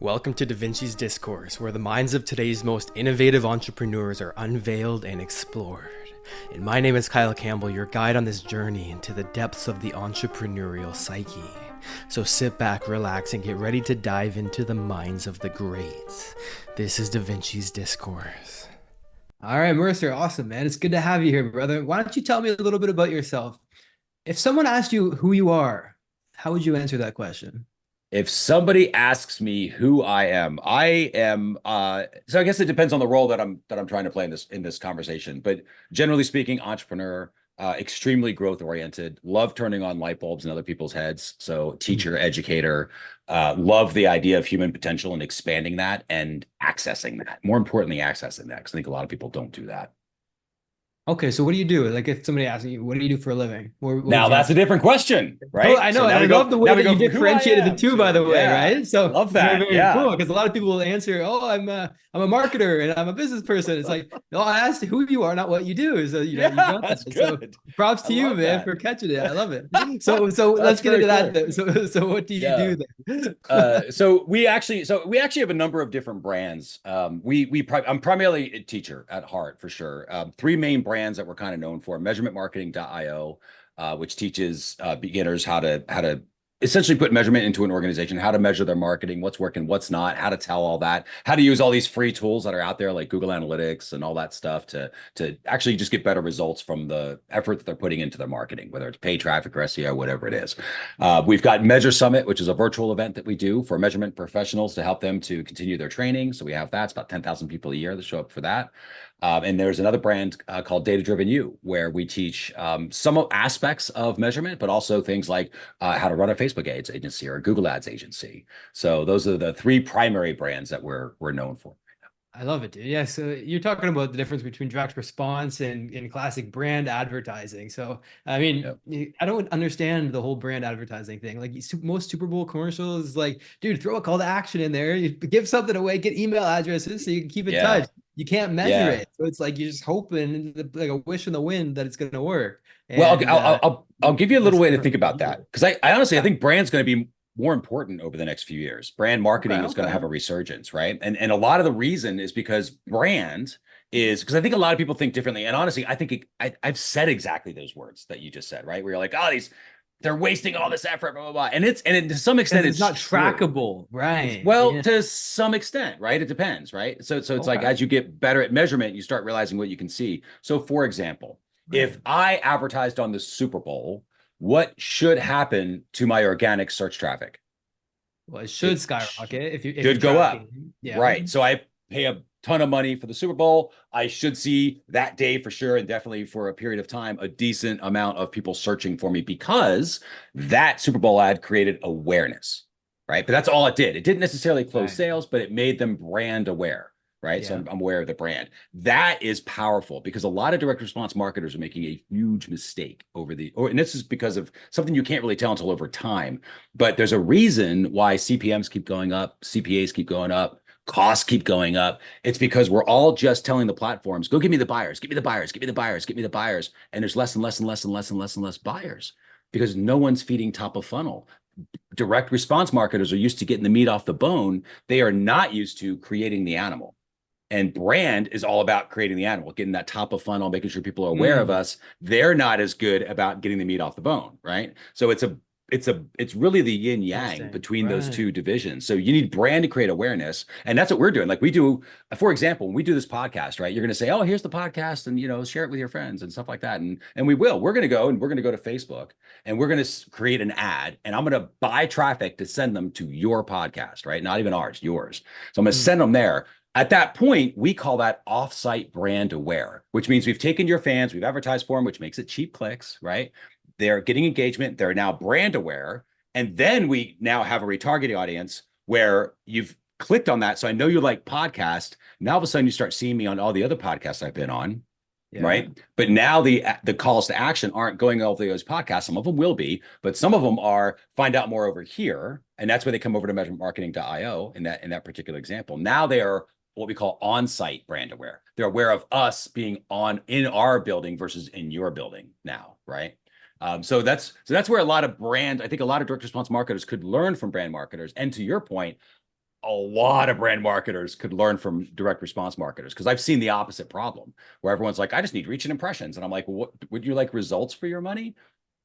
Welcome to Vinci's Discourse, where the minds of today's most innovative entrepreneurs are unveiled and explored. And my name is Kyle Campbell, your guide on this journey into the depths of the entrepreneurial psyche. So sit back, relax, and get ready to dive into the minds of the greats. This is Vinci's Discourse. All right, Mercer, awesome, man. It's good to have you here, brother. Why don't you tell me a little bit about yourself? If someone asked you who you are, how would you answer that question? If somebody asks me who I am, so I guess it depends on the role that I'm trying to play in this conversation. But generally speaking, entrepreneur, extremely growth oriented, love turning on light bulbs in other people's heads. So teacher, educator, love the idea of human potential and expanding that and accessing that. More importantly, accessing that, because I think a lot of people don't do that. Okay, so what do you do? Like if somebody asks you, what do you do for a living? Now that's a different question, right? Oh, I know. So I love the way that you differentiated the two, by the way, right? So love that. Very, very cool. Because a lot of people will answer, "Oh, I'm a marketer and I'm a business person." It's like, no, I asked who you are, not what you do. So you got that's that. good. So props to you, man, for catching it. I love it. So let's get into that. So what do you do then? So we actually have a number of different brands. I'm primarily a teacher at heart, for sure. Three main brands that we're kind of known for: measurementmarketing.io, which teaches beginners how to essentially put measurement into an organization, how to measure their marketing, what's working, what's not, how to tell all that, how to use all these free tools that are out there like Google Analytics and all that stuff to actually just get better results from the effort that they're putting into their marketing, whether it's paid traffic or SEO, whatever it is. We've got Measure Summit, which is a virtual event that we do for measurement professionals to help them to continue their training. So we have that. It's about 10,000 people a year that show up for that. And there's another brand called Data Driven You, where we teach some aspects of measurement, but also things like how to run a Facebook ads agency or a Google ads agency. So those are the three primary brands that we're known for. I love it, dude. Yeah, so you're talking about the difference between direct response and classic brand advertising. So, I mean, I don't understand the whole brand advertising thing. Like most Super Bowl commercials, like, dude, throw a call to action in there, you give something away, get email addresses so you can keep in touch. You can't measure it. So it's like you're just hoping, like a wish in the wind, that it's going to work. And, well, I'll give you a little way to think about that. Because I honestly, I think brand's going to be more important over the next few years. Brand marketing is going to have a resurgence, right? And a lot of the reason is because brand is, because I think a lot of people think differently. And honestly, I think I've said exactly those words that you just said, right? Where you're like, oh, they're wasting all this effort, blah, blah, blah. And to some extent, it's not trackable, right? Well, to some extent, right? It depends, right? So it's like, as you get better at measurement, you start realizing what you can see. So for example, if I advertised on the Super Bowl, what should happen to my organic search traffic? Well, it should skyrocket if should go up. Yeah. Right. So I pay a ton of money for the Super Bowl. I should see that day for sure, and definitely for a period of time, a decent amount of people searching for me, because that Super Bowl ad created awareness, right? But that's all it did. It didn't necessarily close sales, but it made them brand aware. Right. Yeah. So I'm aware of the brand. That is powerful, because a lot of direct response marketers are making a huge mistake and this is because of something you can't really tell until over time. But there's a reason why CPMs keep going up, CPAs keep going up, costs keep going up. It's because we're all just telling the platforms, go give me the buyers, give me the buyers, give me the buyers, give me the buyers. And there's less and less and less and less and less and less buyers, because no one's feeding top of funnel. Direct response marketers are used to getting the meat off the bone. They are not used to creating the animal. And brand is all about creating the animal, getting that top of funnel, making sure people are aware of us. They're not as good about getting the meat off the bone, right? So it's really the yin yang between those two divisions. So you need brand to create awareness, and that's what we're doing. Like we do, for example, when we do this podcast, right? You're going to say, "Oh, here's the podcast," and share it with your friends and stuff like that. And we will. We're going to go to Facebook, and we're going to create an ad, and I'm going to buy traffic to send them to your podcast, right? Not even ours, yours. So I'm going to send them there. At that point, we call that offsite brand aware, which means we've taken your fans, we've advertised for them, which makes it cheap clicks, right? They're getting engagement. They're now brand aware. And then we now have a retargeting audience where you've clicked on that. So I know you like podcast. Now all of a sudden you start seeing me on all the other podcasts I've been on, right? But now the calls to action aren't going over those podcasts. Some of them will be, but some of them are find out more over here. And that's where they come over to measurementmarketing.io in that particular example. Now they are what we call on-site brand aware. They're aware of us being in our building versus in your building now, right? So that's where a lot of I think a lot of direct response marketers could learn from brand marketers. And to your point, a lot of brand marketers could learn from direct response marketers, because I've seen the opposite problem where everyone's like, I just need reach and impressions. And I'm like, well, what would you like results for your money?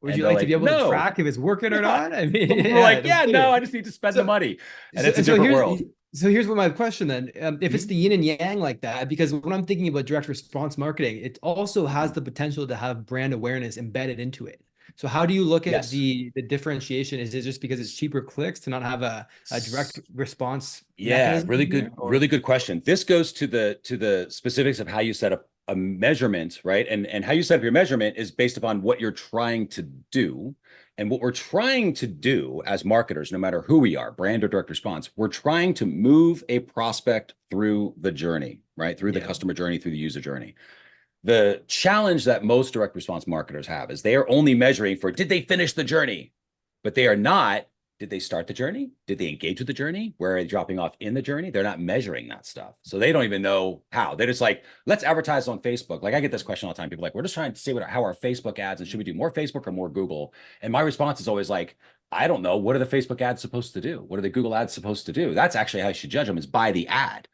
Would And you they're like to like, be able to no. track if it's working or not? I mean, We're like, no yeah, no, kidding. I just need to spend the money. And So, it's a so different here's world. so here's what my question then. If it's the yin and yang like that, because when I'm thinking about direct response marketing, it also has the potential to have brand awareness embedded into it. So how do you look at Yes. the differentiation? Is it just because it's cheaper clicks to not have a direct response Yeah, mechanism really in there, good, or- really good question. This goes to the specifics of how you set up a measurement, right? And how you set up your measurement is based upon what you're trying to do. And what we're trying to do as marketers, no matter who we are, brand or direct response, we're trying to move a prospect through the journey, right? Through the customer journey, through the user journey. The challenge that most direct response marketers have is they are only measuring for, did they finish the journey? But they are not, did they start the journey? Did they engage with the journey? Where are they dropping off in the journey? They're not measuring that stuff. So they don't even know how. They're just like, let's advertise on Facebook. Like I get this question all the time. People are like, we're just trying to see how our Facebook ads, and should we do more Facebook or more Google? And my response is always like, I don't know. What are the Facebook ads supposed to do? What are the Google ads supposed to do? That's actually how you should judge them, is by the ad.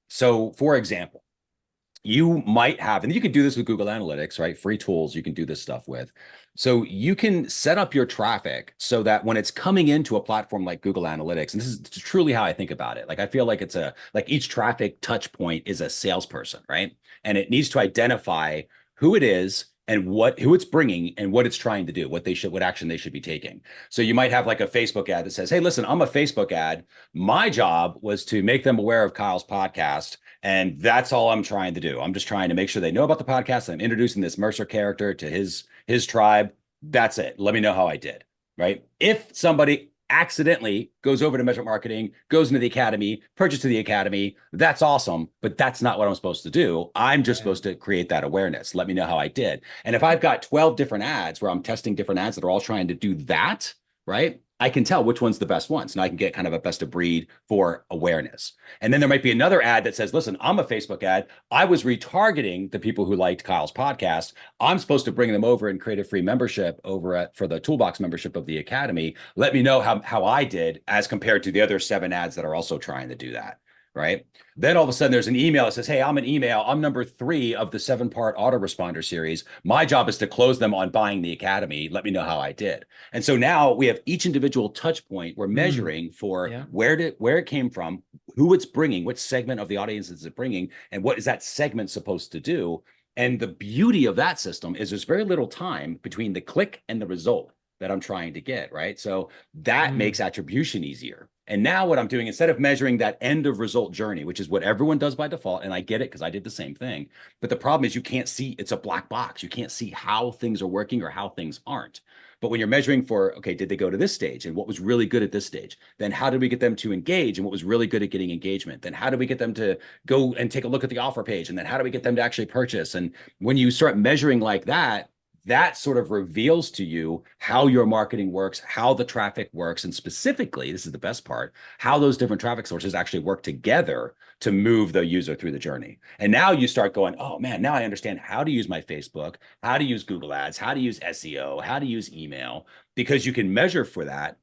So for example, you might have, and you can do this with Google Analytics, right? Free tools you can do this stuff with. So you can set up your traffic so that when it's coming into a platform like Google Analytics, and this is truly how I think about it. Like I feel like it's like each traffic touch point is a salesperson, right? And it needs to identify who it is and who it's bringing and what it's trying to do, what action they should be taking. So you might have like a Facebook ad that says, hey, listen, I'm a Facebook ad. My job was to make them aware of Kyle's podcast. And that's all I'm trying to do. I'm just trying to make sure they know about the podcast. I'm introducing this Mercer character to his tribe. That's it. Let me know how I did, right? If somebody accidentally goes over to Measurement Marketing, goes into the academy, purchases the academy, that's awesome, but that's not what I'm supposed to do. I'm just supposed to create that awareness. Let me know how I did. And if I've got 12 different ads where I'm testing different ads that are all trying to do that, right? I can tell which one's the best ones, and I can get kind of a best of breed for awareness. And then there might be another ad that says, listen, I'm a Facebook ad. I was retargeting the people who liked Kyle's podcast. I'm supposed to bring them over and create a free membership for the Toolbox membership of the Academy. Let me know how I did as compared to the other 7 ads that are also trying to do that. Right. Then all of a sudden there's an email that says, hey, I'm number 3 of the 7-part autoresponder series. My job is to close them on buying the Academy. Let me know how I did. And so now we have each individual touch point. We're measuring for where it came from, who it's bringing, which segment of the audience is it bringing, and what is that segment supposed to do. And the beauty of that system is there's very little time between the click and the result that I'm trying to get, right? So that makes attribution easier. And now what I'm doing, instead of measuring that end of result journey, which is what everyone does by default, and I get it because I did the same thing, but the problem is you can't see, it's a black box. You can't see how things are working or how things aren't. But when you're measuring for, okay, did they go to this stage and what was really good at this stage? Then how did we get them to engage and what was really good at getting engagement? Then how do we get them to go and take a look at the offer page? And then how do we get them to actually purchase? And when you start measuring like that, that sort of reveals to you how your marketing works, how the traffic works, and specifically, this is the best part, how those different traffic sources actually work together to move the user through the journey. And now you start going, oh man, now I understand how to use my Facebook, how to use Google Ads, how to use SEO, how to use email, because you can measure for that.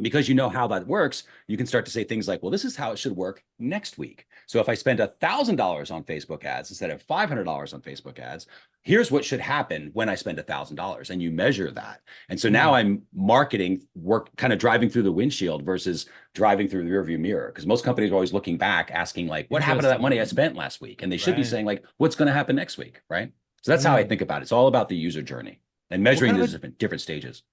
Because you know how that works, you can start to say things like, well, this is how it should work next week. So if I spend $1,000 on Facebook ads instead of $500 on Facebook ads, here's what should happen when I spend $1,000, and you measure that. And so now I'm marketing work, kind of driving through the windshield versus driving through the rearview mirror. Because most companies are always looking back, asking like, what happened to that money I spent last week? And they should be saying like, what's going to happen next week, right? So that's how I think about it. It's all about the user journey and measuring these different stages.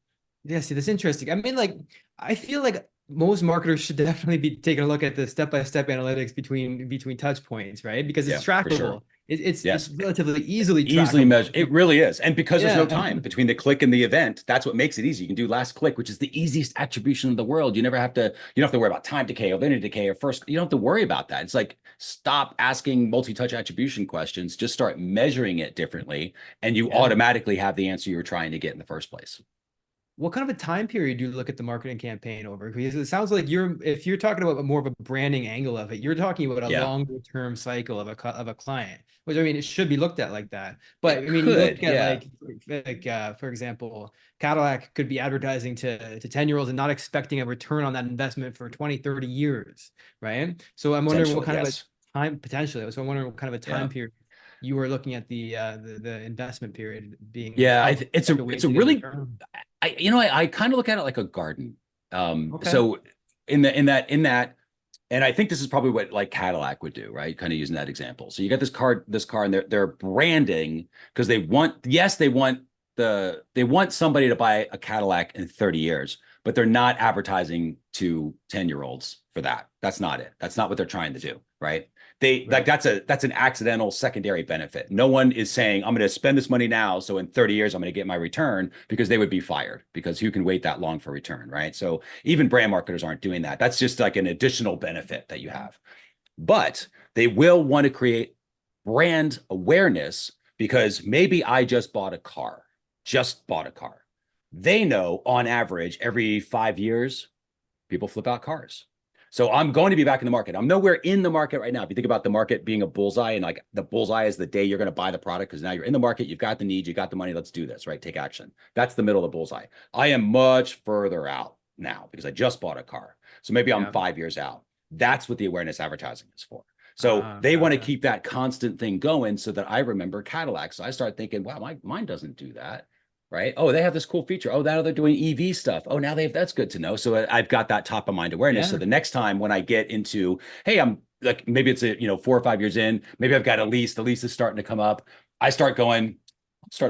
Yeah, see, that's interesting. I mean, like, I feel like most marketers should definitely be taking a look at the step-by-step analytics between touch points, right? Because it's trackable. Sure. It's relatively easily measured. It really is. And because there's no time between the click and the event, that's what makes it easy. You can do last click, which is the easiest attribution in the world. You don't have to worry about time decay or linear decay or first. You don't have to worry about that. It's like, stop asking multi-touch attribution questions, just start measuring it differently, and you automatically have the answer you were trying to get in the first place. what kind of a time period do you look at the marketing campaign over? Because it sounds like if you're talking about more of a branding angle of it, you're talking about a longer term cycle of a client, which I mean, it should be looked at like that. But I mean, you look at for example, Cadillac could be advertising to 10-year-olds and not expecting a return on that investment for 20, 30 years, right? So I'm wondering what kind of a time potentially. So I'm wondering what kind of a time period you were looking at the investment period being. It's a really, I kind of look at it like a garden. So in that, and I think this is probably what like Cadillac would do, right? Kind of using that example. So you got this car, and they're branding because they want somebody to buy a Cadillac in 30 years, but they're not advertising to 10-year-olds for that. That's not it. That's not what they're trying to do, right? Like that's an accidental secondary benefit. No one is saying, I'm going to spend this money now, so in 30 years, I'm going to get my return, because they would be fired, because who can wait that long for return, right? So even brand marketers aren't doing that. That's just like an additional benefit that you have. But they will want to create brand awareness, because maybe I just bought a car. They know on average, every 5 years, people flip out cars. So I'm going to be back in the market. I'm nowhere in the market right now. If you think about the market being a bullseye, and like the bullseye is the day you're going to buy the product, because now you're in the market, you've got the need, you got the money, let's do this, right? Take action. That's the middle of the bullseye. I am much further out now because I just bought a car. So maybe I'm 5 years out. That's what the awareness advertising is for. So they want to keep that constant thing going so that I remember Cadillac. So I start thinking, wow, mine doesn't do that. Right? Oh, they have this cool feature. Oh, now they're doing EV stuff. Oh, now that's good to know. So I've got that top of mind awareness. So the next time when I get into, hey, I'm like, maybe it's 4 or 5 years in, maybe I've got a lease, the lease is starting to come up. I start to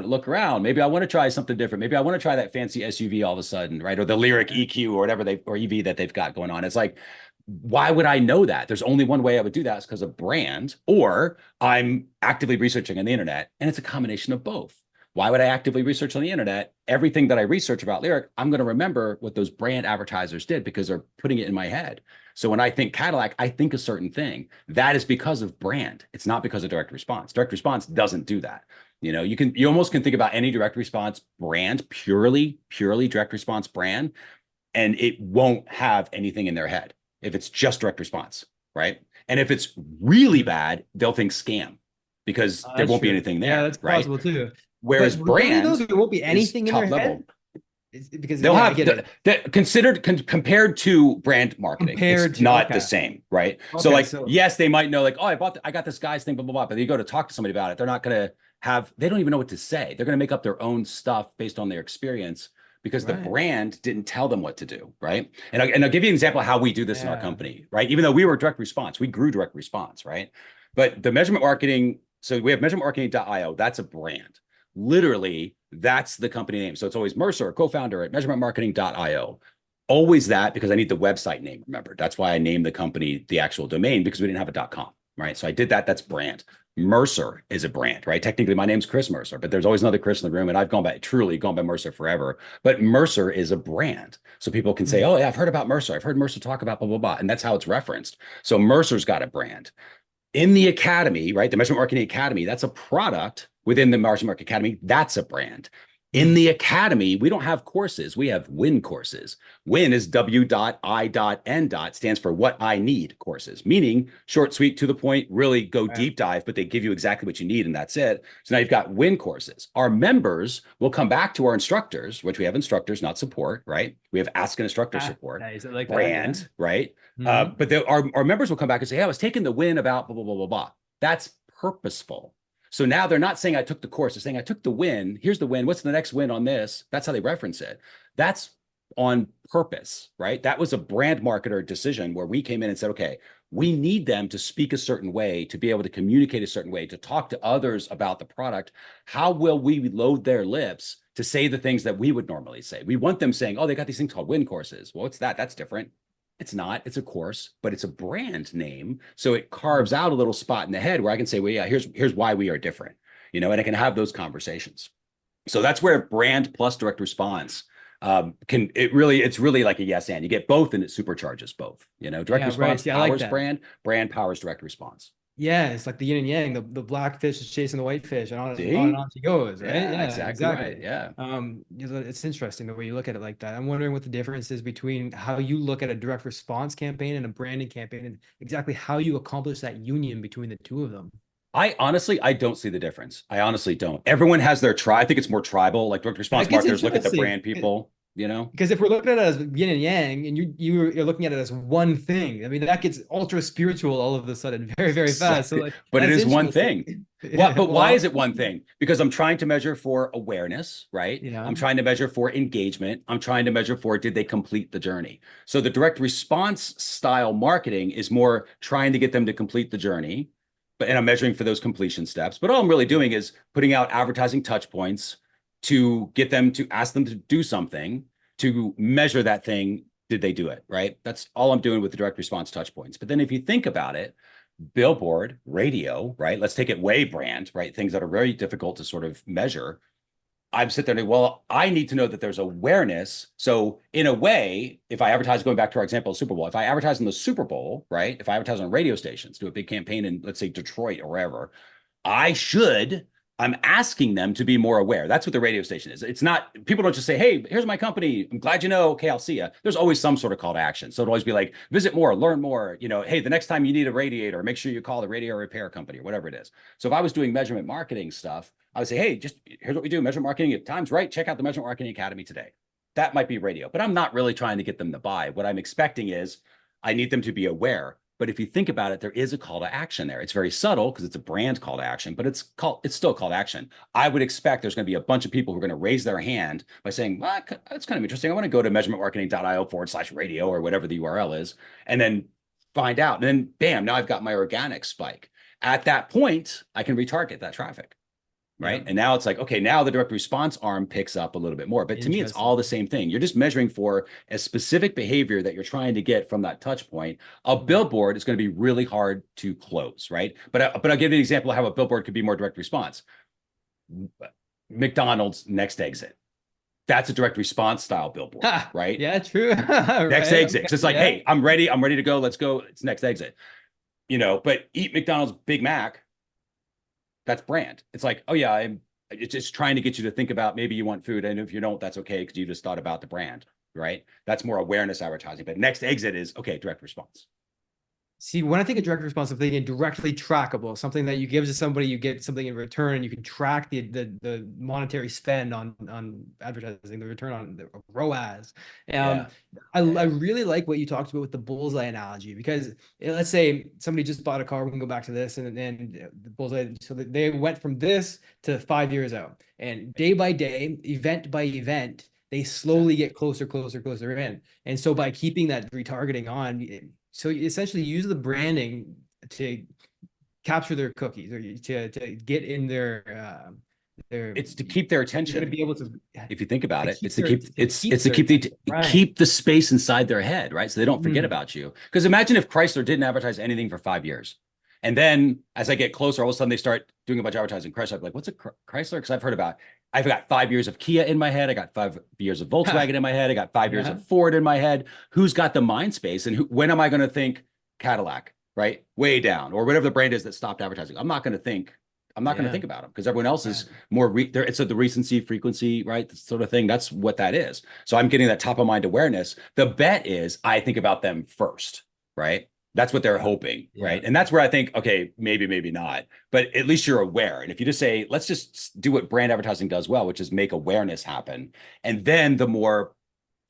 look around. Maybe I want to try something different. Maybe I want to try that fancy SUV all of a sudden, right? Or the Lyric EQ or whatever or EV that they've got going on. It's like, why would I know that? There's only one way I would do that, is because of brand, or I'm actively researching on the internet, and it's a combination of both. Why would I actively research on the internet? Everything that I research about Lyric, I'm going to remember what those brand advertisers did, because they're putting it in my head. So when I think Cadillac, I think a certain thing. That is because of brand. It's not because of direct response. Direct response doesn't do that. You almost can think about any direct response brand, purely direct response brand, and it won't have anything in their head if it's just direct response, right? And if it's really bad, they'll think scam, because there won't be anything there. Yeah, that's possible too. Whereas brand, there won't be anything in their head, because they'll have compared to brand marketing, it's not the same, right? So yes, they might know, like, oh, I got this guy's thing, blah, blah, blah. But you go to talk to somebody about it, they're not going to they don't even know what to say. They're going to make up their own stuff based on their experience, because the brand didn't tell them what to do, right? And I'll give you an example of how we do this in our company, right? Even though we were direct response, we grew direct response, right? But the measurement marketing, so we have measurementmarketing.io, that's a brand. Literally, that's the company name. So it's always Mercer, co-founder at measurementmarketing.io. Always that, because I need the website name, remember. That's why I named the company the actual domain, because we didn't have a .com, right? So I did that. That's brand. Mercer is a brand, right? Technically, my name's Chris Mercer, but there's always another Chris in the room, and I've truly gone by Mercer forever. But Mercer is a brand. So people can say, oh, yeah, I've heard about Mercer. I've heard Mercer talk about blah, blah, blah. And that's how it's referenced. So Mercer's got a brand. In the academy, right? The Measurement Marketing Academy, that's a product within the Measurement Marketing Academy. That's a brand. In the academy, we don't have courses. We have WIN courses. WIN is W.I.N. stands for what I need courses, meaning short, sweet, to the point, really go deep dive, but they give you exactly what you need, and that's it. So now you've got WIN courses. Our members will come back to our instructors, which we have instructors, not support, right? We have Ask an Instructor support, like brand, that, right? But our members will come back and say, hey, I was taking the WIN about blah, blah, blah, blah, blah. That's purposeful. So now they're not saying I took the course, they're saying I took the WIN. Here's the WIN. What's the next WIN on this? That's how they reference it. That's on purpose, right? That was a brand marketer decision where we came in and said, okay, we need them to speak a certain way, to be able to communicate a certain way, to talk to others about the product. How will we load their lips to say the things that we would normally say? We want them saying, oh, they got these things called WIN courses. Well, what's that? That's different. It's not, it's a course, but it's a brand name. So it carves out a little spot in the head where I can say, well, yeah, here's why we are different, and I can have those conversations. So that's where brand plus direct response it's really like a yes and. You get both, and it supercharges both. Direct response powers brand powers direct response. Yeah, it's like the yin and yang. The black fish is chasing the white fish, and See? and on she goes, right? Yeah, Yeah, exactly right. exactly. Yeah. It's interesting the way you look at it like that. I'm wondering what the difference is between how you look at a direct response campaign and a branding campaign, and exactly how you accomplish that union between the two of them. I don't see the difference. I honestly don't. Everyone has their I think it's more tribal. Like direct response That gets marketers look at the interesting. brand people, you know? Because if we're looking at it as yin and yang, and you're looking at it as one thing, I mean that gets ultra spiritual all of a sudden, very very fast. So like, but it that's is one interesting. thing. Yeah, But why well, is it one thing? Because I'm trying to measure for awareness, right? yeah, I'm trying to measure for engagement. I'm trying to measure for did they complete the journey? So the direct response style marketing is more trying to get them to complete the journey, and I'm measuring for those completion steps. But all I'm really doing is putting out advertising touch points to get them to ask them to do something, to measure that thing. Did they do it? Right. That's all I'm doing with the direct response touch points. But then if you think about it, billboard, radio, right? Let's take it way brand, right? Things that are very difficult to sort of measure. I'm sitting there, well, I need to know that there's awareness. So in a way, if I advertise, going back to our example of Super Bowl, if I advertise in the Super Bowl, right? If I advertise on radio stations, do a big campaign in, let's say, Detroit or wherever, I'm asking them to be more aware. That's what the radio station is. It's not, people don't just say, hey, here's my company. I'm glad you know. Okay, I'll see you. There's always some sort of call to action. So it'll always be like, visit more, learn more. You know, hey, the next time you need a radiator, make sure you call the radiator repair company or whatever it is. So if I was doing measurement marketing stuff, I would say, hey, just here's what we do. Measurement marketing at times, right? Check out the Measurement Marketing Academy today. That might be radio, but I'm not really trying to get them to buy. What I'm expecting is I need them to be aware. But if you think about it, there is a call to action there. It's very subtle because it's a brand call to action, but it's still a call to action. I would expect there's going to be a bunch of people who are going to raise their hand by saying, well, that's kind of interesting. I want to go to measurementmarketing.io/radio or whatever the URL is, and then find out. And then bam, now I've got my organic spike. At that point, I can retarget that traffic. Right. Yeah. And now it's like, okay, now the direct response arm picks up a little bit more. But to me, it's all the same thing. You're just measuring for a specific behavior that you're trying to get from that touch point. A billboard is going to be really hard to close. Right. But I'll give you an example of how a billboard could be more direct response. McDonald's next exit. That's a direct response style billboard. Right. Yeah, true. Next exit. Okay. It's like, hey, I'm ready to go. Let's go. It's next exit. You know, but eat McDonald's Big Mac. That's brand. It's like, oh yeah, it's just trying to get you to think about maybe you want food. And if you don't, that's okay. Because you just thought about the brand, right? That's more awareness advertising. But next exit is, okay, direct response. See, when I think of direct response, I'm thinking directly trackable, something that you give to somebody, you get something in return, and you can track the monetary spend on advertising, the return on the ROAS. I really like what you talked about with the bullseye analogy, because let's say somebody just bought a car, we can go back to this, and the bullseye, so that they went from this to 5 years out, and day by day, event by event, they slowly get closer in. And so by keeping that retargeting on, so you essentially use the branding to capture their cookies, or to get in their it's to keep their attention. To be able to, if you think about it, it's to keep the space inside their head, right? So they don't forget about you. Because imagine if Chrysler didn't advertise anything for 5 years. And then as I get closer, all of a sudden they start doing a bunch of advertising. Chrysler, I'm like, what's a Chrysler? Because I've got 5 years of Kia in my head. I got 5 years of Volkswagen in my head. I got 5 years of Ford in my head. Who's got the mind space? And when am I going to think Cadillac, right? Way down, or whatever the brand is that stopped advertising. I'm not going to think about them, because everyone else is more, it's the recency, frequency, right? This sort of thing. That's what that is. So I'm getting that top of mind awareness. The bet is I think about them first, right? That's what they're hoping, right? And that's where I think, okay, maybe not, but at least you're aware. And if you just say, let's just do what brand advertising does well, which is make awareness happen. And then the more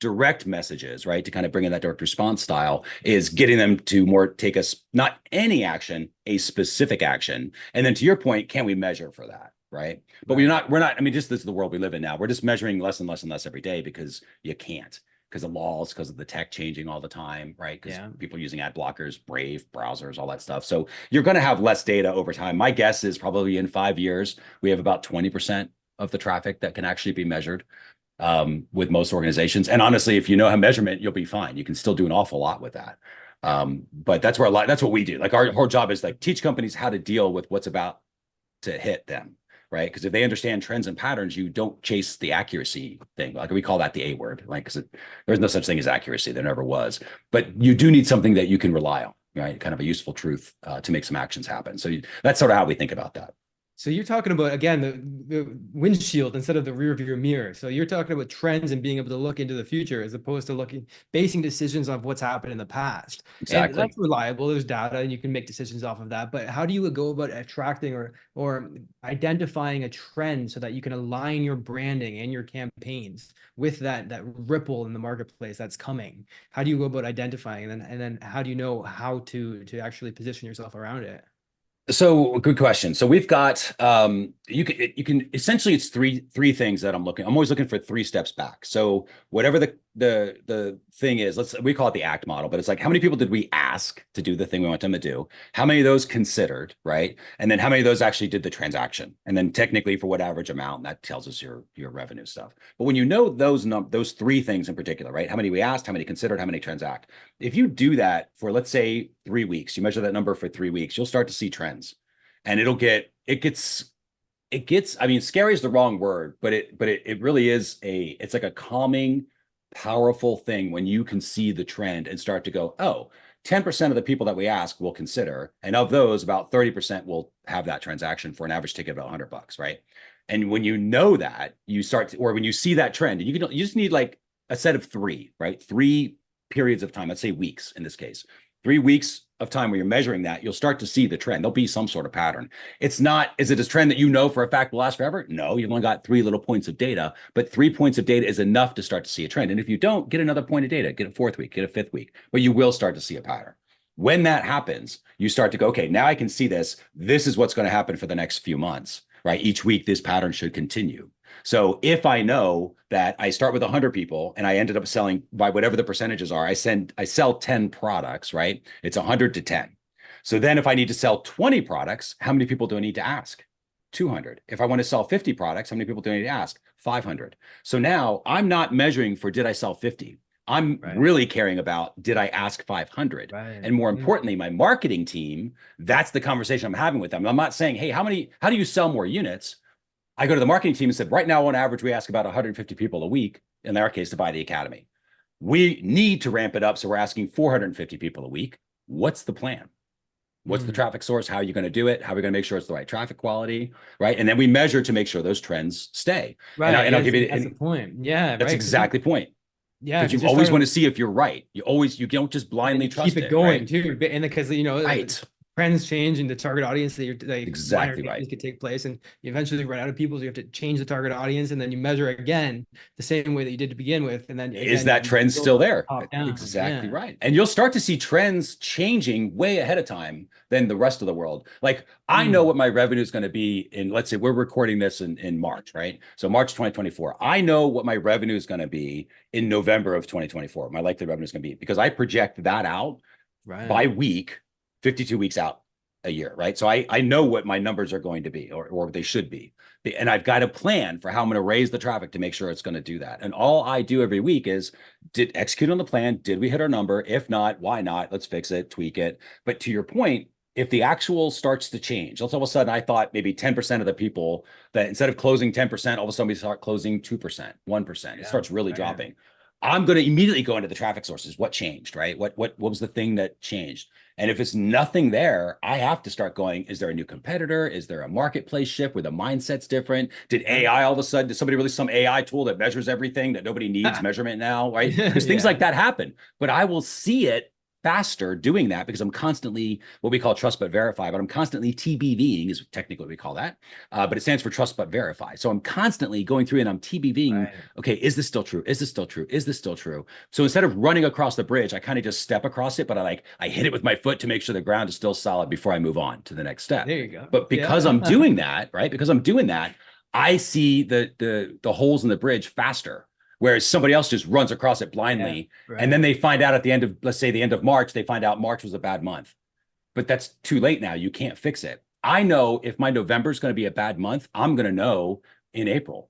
direct messages, right, to kind of bring in that direct response style, is getting them to more take not any action, a specific action. And then to your point, can we measure for that? Right. But we're not, I mean, this is the world we live in now. We're just measuring less and less every day, because you can't. Because of laws, because of the tech changing all the time, right? Because people using ad blockers, Brave browsers, all that stuff. So you're going to have less data over time. My guess is probably in 5 years, we have about 20% of the traffic that can actually be measured with most organizations. And honestly, if you know how measurement, you'll be fine. You can still do an awful lot with that. But that's what we do. Like our whole job is like teach companies how to deal with what's about to hit them. Right. Because if they understand trends and patterns, you don't chase the accuracy thing. Like we call that the A word, like, because there's no such thing as accuracy. There never was. But you do need something that you can rely on. right? Kind of a useful truth to make some actions happen. So that's sort of how we think about that. So you're talking about, again, the windshield instead of the rear view mirror. So you're talking about trends and being able to look into the future as opposed to basing decisions on what's happened in the past. Exactly. And that's reliable. There's data and you can make decisions off of that. But how do you go about attracting or identifying a trend so that you can align your branding and your campaigns with that ripple in the marketplace that's coming? How do you go about identifying, and then how do you know how to actually position yourself around it? So good question. So we've got you can essentially, it's three things that I'm always looking for 3 steps back. So whatever the thing is, we call it the ACT model, but it's like, how many people did we ask to do the thing we want them to do? How many of those considered, right? And then how many of those actually did the transaction? And then technically for what average amount, that tells us your revenue stuff. But when you know those 3 things in particular, right? How many we asked, how many considered, how many transact. If you do that for, let's say, 3 weeks, you measure that number for 3 weeks, you'll start to see trends. And it gets, I mean, scary is the wrong word, but it really is it's like a calming, powerful thing when you can see the trend and start to go, oh, 10% of the people that we ask will consider. And of those, about 30% will have that transaction for an average ticket of about $100, right? And when you know that, or when you see that trend, and you just need like a set of 3, right? 3 periods of time, let's say weeks in this case. 3 weeks of time where you're measuring that, you'll start to see the trend. There'll be some sort of pattern. Is it a trend that you know for a fact will last forever? No, you've only got 3 little points of data, but 3 points of data is enough to start to see a trend. And if you don't, get another point of data, get a 4th week, get a 5th week, but you will start to see a pattern. When that happens, you start to go, okay, now I can see this. This is what's going to happen for the next few months, right? Each week, this pattern should continue. So if I know that I start with 100 people and I ended up selling, by whatever the percentages are, I sell 10 products, right? It's 100 to 10. So then if I need to sell 20 products, how many people do I need to ask? 200. If I want to sell 50 products, how many people do I need to ask? 500. So now I'm not measuring for, did I sell 50? I'm really caring about, did I ask 500? Right. And more importantly, my marketing team, that's the conversation I'm having with them. I'm not saying, hey, how do you sell more units? I go to the marketing team and said, right now, on average, we ask about 150 people a week, in our case, to buy the academy. We need to ramp it up. So we're asking 450 people a week. What's the plan? What's the traffic source? How are you going to do it? How are we going to make sure it's the right traffic quality? Right. And then we measure to make sure those trends stay. Right. And I'll give you that's the point. Yeah. That's exactly the point. Yeah. Because you always want to see if you're right. You don't just blindly trust it. Keep it going right? too. And because, right. Trends change in the target audience that exactly right could take place, and you eventually run out of people, so you have to change the target audience, and then you measure again the same way that you did to begin with, and then is that trend still there? Exactly right. And you'll start to see trends changing way ahead of time than the rest of the world. Like I know what my revenue is going to be in, let's say we're recording this in March, right? So March 2024. I know what my revenue is going to be in November of 2024. My likely revenue is going to be, because I project that out by week, 52 weeks out a year, right? So I know what my numbers are going to be, or they should be. And I've got a plan for how I'm going to raise the traffic to make sure it's going to do that. And all I do every week is execute on the plan. Did we hit our number? If not, why not? Let's fix it, tweak it. But to your point, if the actual starts to change, all of a sudden I thought maybe 10% of the people, that instead of closing 10%, all of a sudden we start closing 2%, 1%. It starts really dropping. I'm going to immediately go into the traffic sources. What changed, right? What was the thing that changed? And if it's nothing there, I have to start going, is there a new competitor? Is there a marketplace shift where the mindset's different? Did somebody release some AI tool that measures everything that nobody needs measurement now, right? Because things like that happen. But I will see it faster doing that because I'm constantly what we call trust but verify, but I'm constantly TBVing is technically what we call that. But it stands for trust but verify. So I'm constantly going through and I'm TBVing. Okay, is this still true? Is this still true? Is this still true? So instead of running across the bridge, I kind of just step across it, but I hit it with my foot to make sure the ground is still solid before I move on to the next step. There you go. But because I'm doing that, right? Because I'm doing that, I see the holes in the bridge faster. Whereas somebody else just runs across it blindly. And then they find out at the end of, let's say the end of March, they find out March was a bad month. But that's too late now. You can't fix it. I know if my November is going to be a bad month, I'm going to know in April.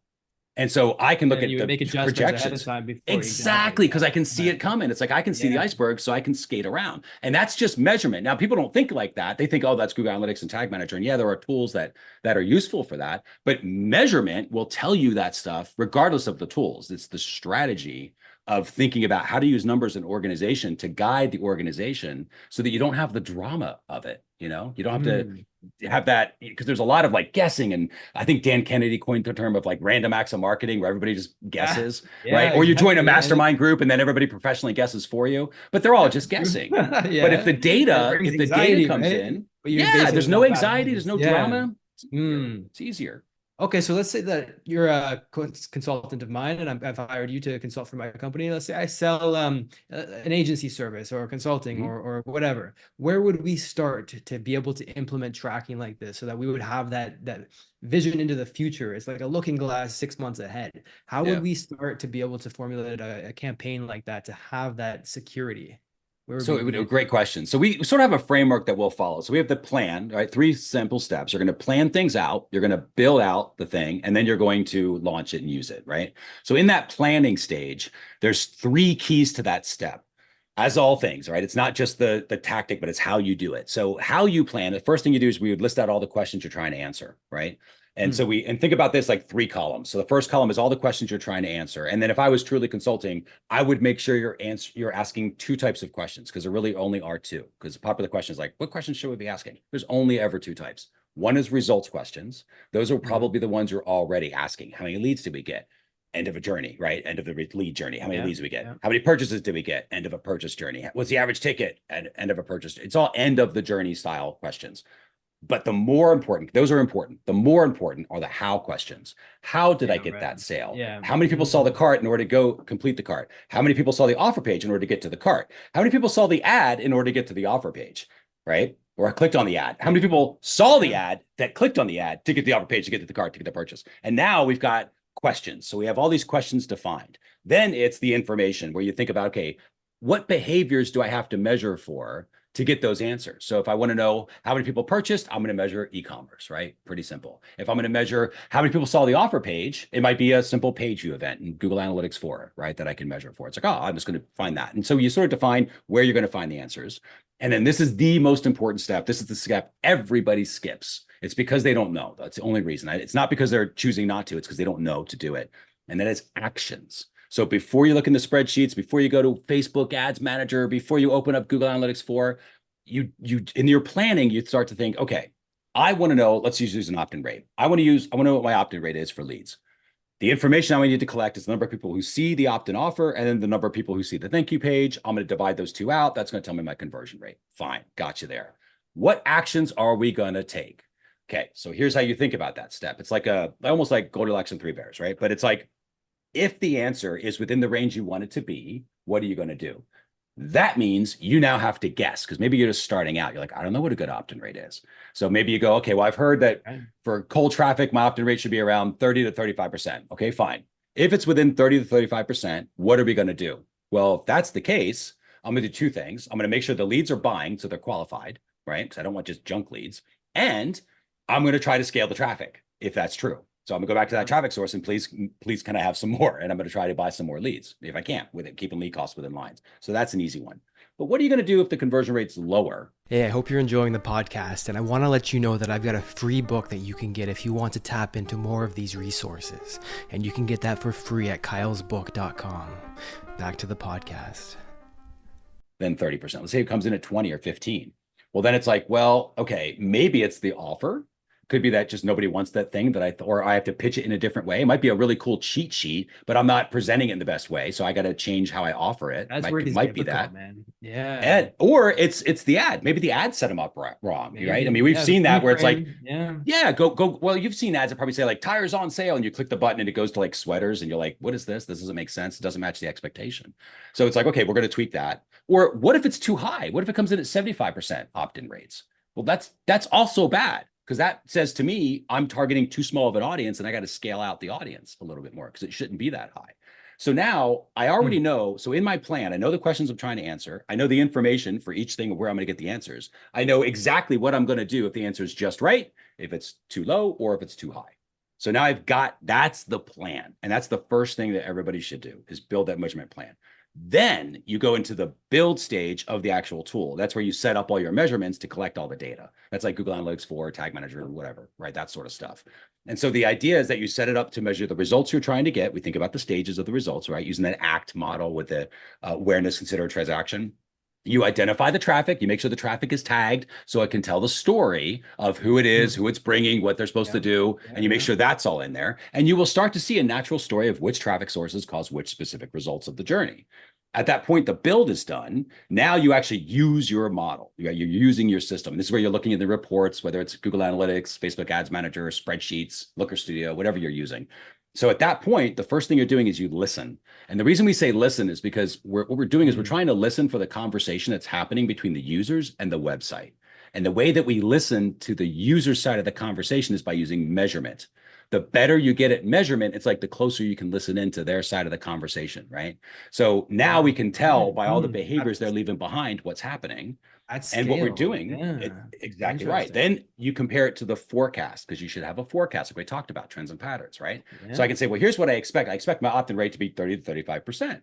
And so I can look at the projections. Exactly, because I can see it coming. It's like I can see the iceberg, so I can skate around. And that's just measurement. Now, people don't think like that. They think, oh, that's Google Analytics and Tag Manager. And yeah, there are tools that are useful for that. But measurement will tell you that stuff regardless of the tools. It's the strategy of thinking about how to use numbers in organization to guide the organization so that you don't have the drama of it. You don't have to have that, because there's a lot of like guessing. And I think Dan Kennedy coined the term of like random acts of marketing, where everybody just guesses, right? Or you join a mastermind group and then everybody professionally guesses for you, but they're all just guessing. But if the data, comes in, there's no anxiety, there's no drama. It's easier. Okay, so let's say that you're a consultant of mine, and I've hired you to consult for my company. Let's say I sell an agency service or consulting or whatever. Where would we start to be able to implement tracking like this, so that we would have that vision into the future? It's like a looking glass 6 months ahead. How would we start to be able to formulate a campaign like that to have that security? So it would a great question. So we sort of have a framework that we'll follow. So we have the plan, right? 3 simple steps. You're going to plan things out. You're going to build out the thing, and then you're going to launch it and use it, right? So in that planning stage, there's 3 keys to that step. As all things, right? It's not just the tactic, but it's how you do it. So how you plan, the first thing you do is we would list out all the questions you're trying to answer, right? And so think about this like 3 columns. So the first column is all the questions you're trying to answer. And then if I was truly consulting, I would make sure you're asking 2 types of questions, because there really only are 2. Because the popular question is like, what questions should we be asking? There's only ever 2 types. One is results questions. Those are probably the ones you're already asking. How many leads did we get? End of a journey, right? End of the lead journey. How many leads did we get? How many purchases did we get? End of a purchase journey. What's the average ticket at end of a purchase? It's all end of the journey style questions. But the more important, those are important. The more important are the how questions. How did I get that sale? How many people saw the cart in order to go complete the cart? How many people saw the offer page in order to get to the cart? How many people saw the ad in order to get to the offer page, right? Or clicked on the ad? How many people saw the ad that clicked on the ad to get the offer page, to get to the cart, to get the purchase? And now we've got questions. So we have all these questions defined. Then it's the information, where you think about, okay, what behaviors do I have to measure for to get those answers? So if I want to know how many people purchased, I'm going to measure e-commerce, right? Pretty simple. If I'm going to measure how many people saw the offer page, it might be a simple page view event in Google Analytics 4, right? That I can measure for. It's like, oh, I'm just going to find that. And so you sort of define where you're going to find the answers. And then this is the most important step. This is the step everybody skips. It's because they don't know. That's the only reason. It's not because they're choosing not to. It's because they don't know to do it. And then it's actions. So before you look in the spreadsheets, before you go to Facebook Ads Manager, before you open up Google Analytics 4, you in your planning, you start to think, okay, I want to know, let's use an opt-in rate. I want to know what my opt-in rate is for leads. The information I need to collect is the number of people who see the opt-in offer, and then the number of people who see the thank you page. I'm going to divide those 2 out. That's going to tell me my conversion rate. Fine, got you there. What actions are we going to take? Okay, so here's how you think about that step. It's like almost like Goldilocks and 3 bears, right? But it's like, if the answer is within the range you want it to be, what are you going to do? That means you now have to guess, because maybe you're just starting out. You're like, I don't know what a good opt-in rate is. So maybe you go, okay, well, I've heard that for cold traffic, my opt-in rate should be around 30 to 35%. Okay, fine. If it's within 30 to 35%, what are we going to do? Well, if that's the case, I'm going to do 2 things. I'm going to make sure the leads are buying, so they're qualified, right? Because I don't want just junk leads. And I'm going to try to scale the traffic, if that's true. So I'm gonna go back to that traffic source and please kind of have some more. And I'm going to try to buy some more leads if I can, with it, keeping lead costs within lines. So that's an easy one. But what are you going to do if the conversion rate's lower? Hey, I hope you're enjoying the podcast. And I want to let you know that I've got a free book that you can get if you want to tap into more of these resources. And you can get that for free at kylesbook.com. Back to the podcast. Then 30%. Let's say it comes in at 20 or 15. Well, then it's like, well, okay, maybe it's the offer. Could be that just nobody wants that thing or I have to pitch it in a different way. It might be a really cool cheat sheet, but I'm not presenting it in the best way. So I got to change how I offer it. That's where it might be that, man. Yeah. Or it's the ad. Maybe the ad set them up wrong, right? I mean, we've seen that where it's like, go. Well, you've seen ads that probably say like tires on sale, and you click the button and it goes to like sweaters, and you're like, what is this? This doesn't make sense. It doesn't match the expectation. So it's like, okay, we're going to tweak that. Or what if it's too high? What if it comes in at 75% opt-in rates? Well, that's also bad. Because that says to me, I'm targeting too small of an audience, and I got to scale out the audience a little bit more, because it shouldn't be that high. So now I already know. So in my plan, I know the questions I'm trying to answer. I know the information for each thing of where I'm going to get the answers. I know exactly what I'm going to do if the answer is just right, if it's too low, or if it's too high. So now that's the plan. And that's the first thing that everybody should do, is build that measurement plan. Then you go into the build stage of the actual tool. That's where you set up all your measurements to collect all the data. That's like Google Analytics 4, Tag Manager, whatever, right? That sort of stuff. And so the idea is that you set it up to measure the results you're trying to get. We think about the stages of the results, right? Using that ACT model with the awareness, consider, transaction. You identify the traffic, you make sure the traffic is tagged so it can tell the story of who it is, who it's bringing, what they're supposed to do, and you make sure that's all in there. And you will start to see a natural story of which traffic sources cause which specific results of the journey. At that point, the build is done. Now you actually use your model. You're using your system. This is where you're looking at the reports, whether it's Google Analytics, Facebook Ads Manager, spreadsheets, Looker Studio, whatever you're using. So at that point, the first thing you're doing is you listen. And the reason we say listen is because what we're doing is we're trying to listen for the conversation that's happening between the users and the website. And the way that we listen to the user side of the conversation is by using measurement. The better you get at measurement, it's like the closer you can listen into their side of the conversation, right? So now we can tell by all the behaviors they're leaving behind what's happening. And what we're doing, exactly right. Then you compare it to the forecast, because you should have a forecast, like we talked about, trends and patterns, right? So I can say, well, here's what I expect. I expect my opt-in rate to be 30 to 35%.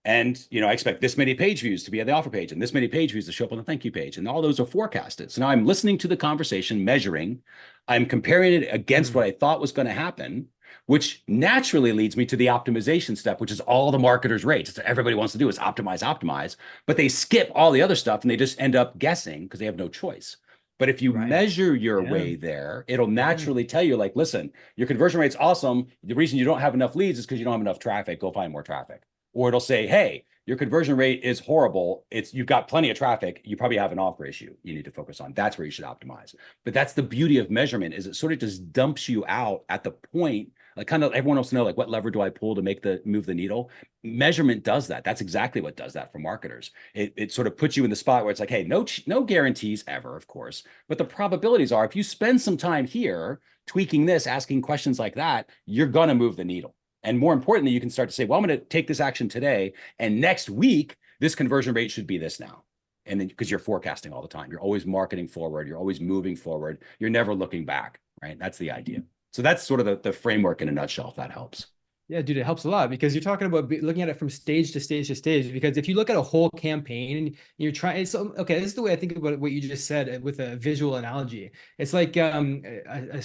And, I expect this many page views to be on the offer page and this many page views to show up on the thank you page. And all those are forecasted. So now I'm listening to the conversation, measuring, I'm comparing it against what I thought was going to happen, which naturally leads me to the optimization step, which is all the marketers' rates. It's what everybody wants to do is optimize, but they skip all the other stuff and they just end up guessing because they have no choice. But if you measure your way there, it'll naturally tell you, like, listen, your conversion rate's awesome. The reason you don't have enough leads is because you don't have enough traffic. Go find more traffic. Or it'll say, hey, your conversion rate is horrible. You've got plenty of traffic. You probably have an offer issue you need to focus on. That's where you should optimize. But that's the beauty of measurement, is it sort of just dumps you out at the point, like kind of everyone wants to know, like, what lever do I pull to move the needle? Measurement does that. That's exactly what does that for marketers. It sort of puts you in the spot where it's like, hey, no guarantees ever, of course, but the probabilities are if you spend some time here tweaking this, asking questions like that, you're going to move the needle. And more importantly, you can start to say, well, I'm going to take this action today, and next week, this conversion rate should be this now. And then because you're forecasting all the time, you're always marketing forward, you're always moving forward, you're never looking back, right? That's the idea. So that's sort of the framework in a nutshell, if that helps. Yeah, dude, it helps a lot because you're talking about looking at it from stage to stage to stage. Because if you look at a whole campaign and you're trying, so okay, this is the way I think about what you just said with a visual analogy. It's like a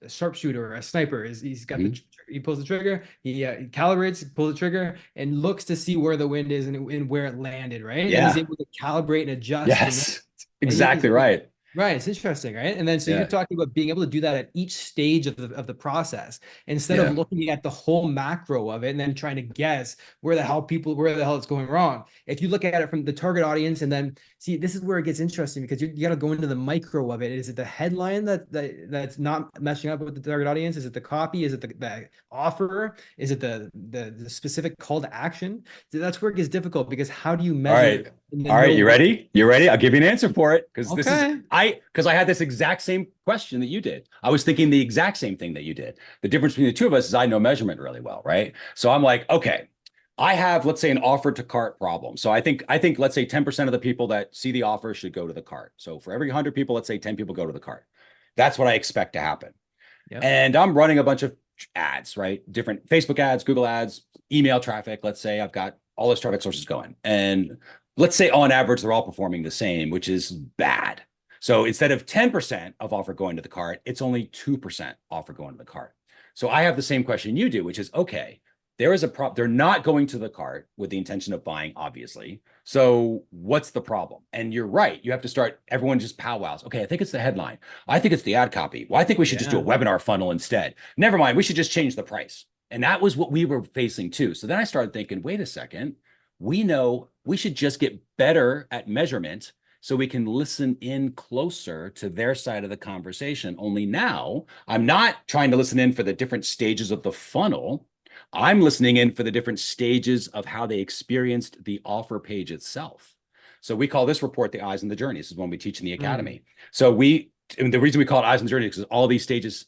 sharpshooter or a sniper. He's got he pulls the trigger, he calibrates, pulls the trigger, and looks to see where the wind is and where it landed, right? Yeah. And he's able to calibrate and adjust. Yes, exactly right. Right. It's interesting, right? And then so you're talking about being able to do that at each stage of the process instead of looking at the whole macro of it and then trying to guess where the hell it's going wrong. If you look at it from the target audience and then see, this is where it gets interesting because you got to go into the micro of it. Is it the headline that's not matching up with the target audience? Is it the copy? Is it the offer? Is it the specific call to action? So that's where it gets difficult because how do you measure? All right. You ready? You ready? I'll give you an answer for it. Because I had this exact same question that you did. I was thinking the exact same thing that you did. The difference between the two of us is I know measurement really well, right? So I'm like, okay, I have, let's say, an offer to cart problem. So I think, let's say 10% of the people that see the offer should go to the cart. So for every 100 people, let's say 10 people go to the cart. That's what I expect to happen. Yep. And I'm running a bunch of ads, right? Different Facebook ads, Google ads, email traffic. Let's say I've got all those traffic sources going. And let's say on average, they're all performing the same, which is bad. So instead of 10% of offer going to the cart, it's only 2% offer going to the cart. So I have the same question you do, which is, okay, there is they're not going to the cart with the intention of buying, obviously. So what's the problem? And you're right. You have to start, everyone just powwows. Okay, I think it's the headline. I think it's the ad copy. Well, I think we should just do a webinar funnel instead. Never mind, we should just change the price. And that was what we were facing too. So then I started thinking, wait a second, we know we should just get better at measurement so we can listen in closer to their side of the conversation. Only now, I'm not trying to listen in for the different stages of the funnel. I'm listening in for the different stages of how they experienced the offer page itself. So we call this report the Eyes on the Journey. This is one we teach in the academy. So the reason we call it Eyes on the Journey is because all these stages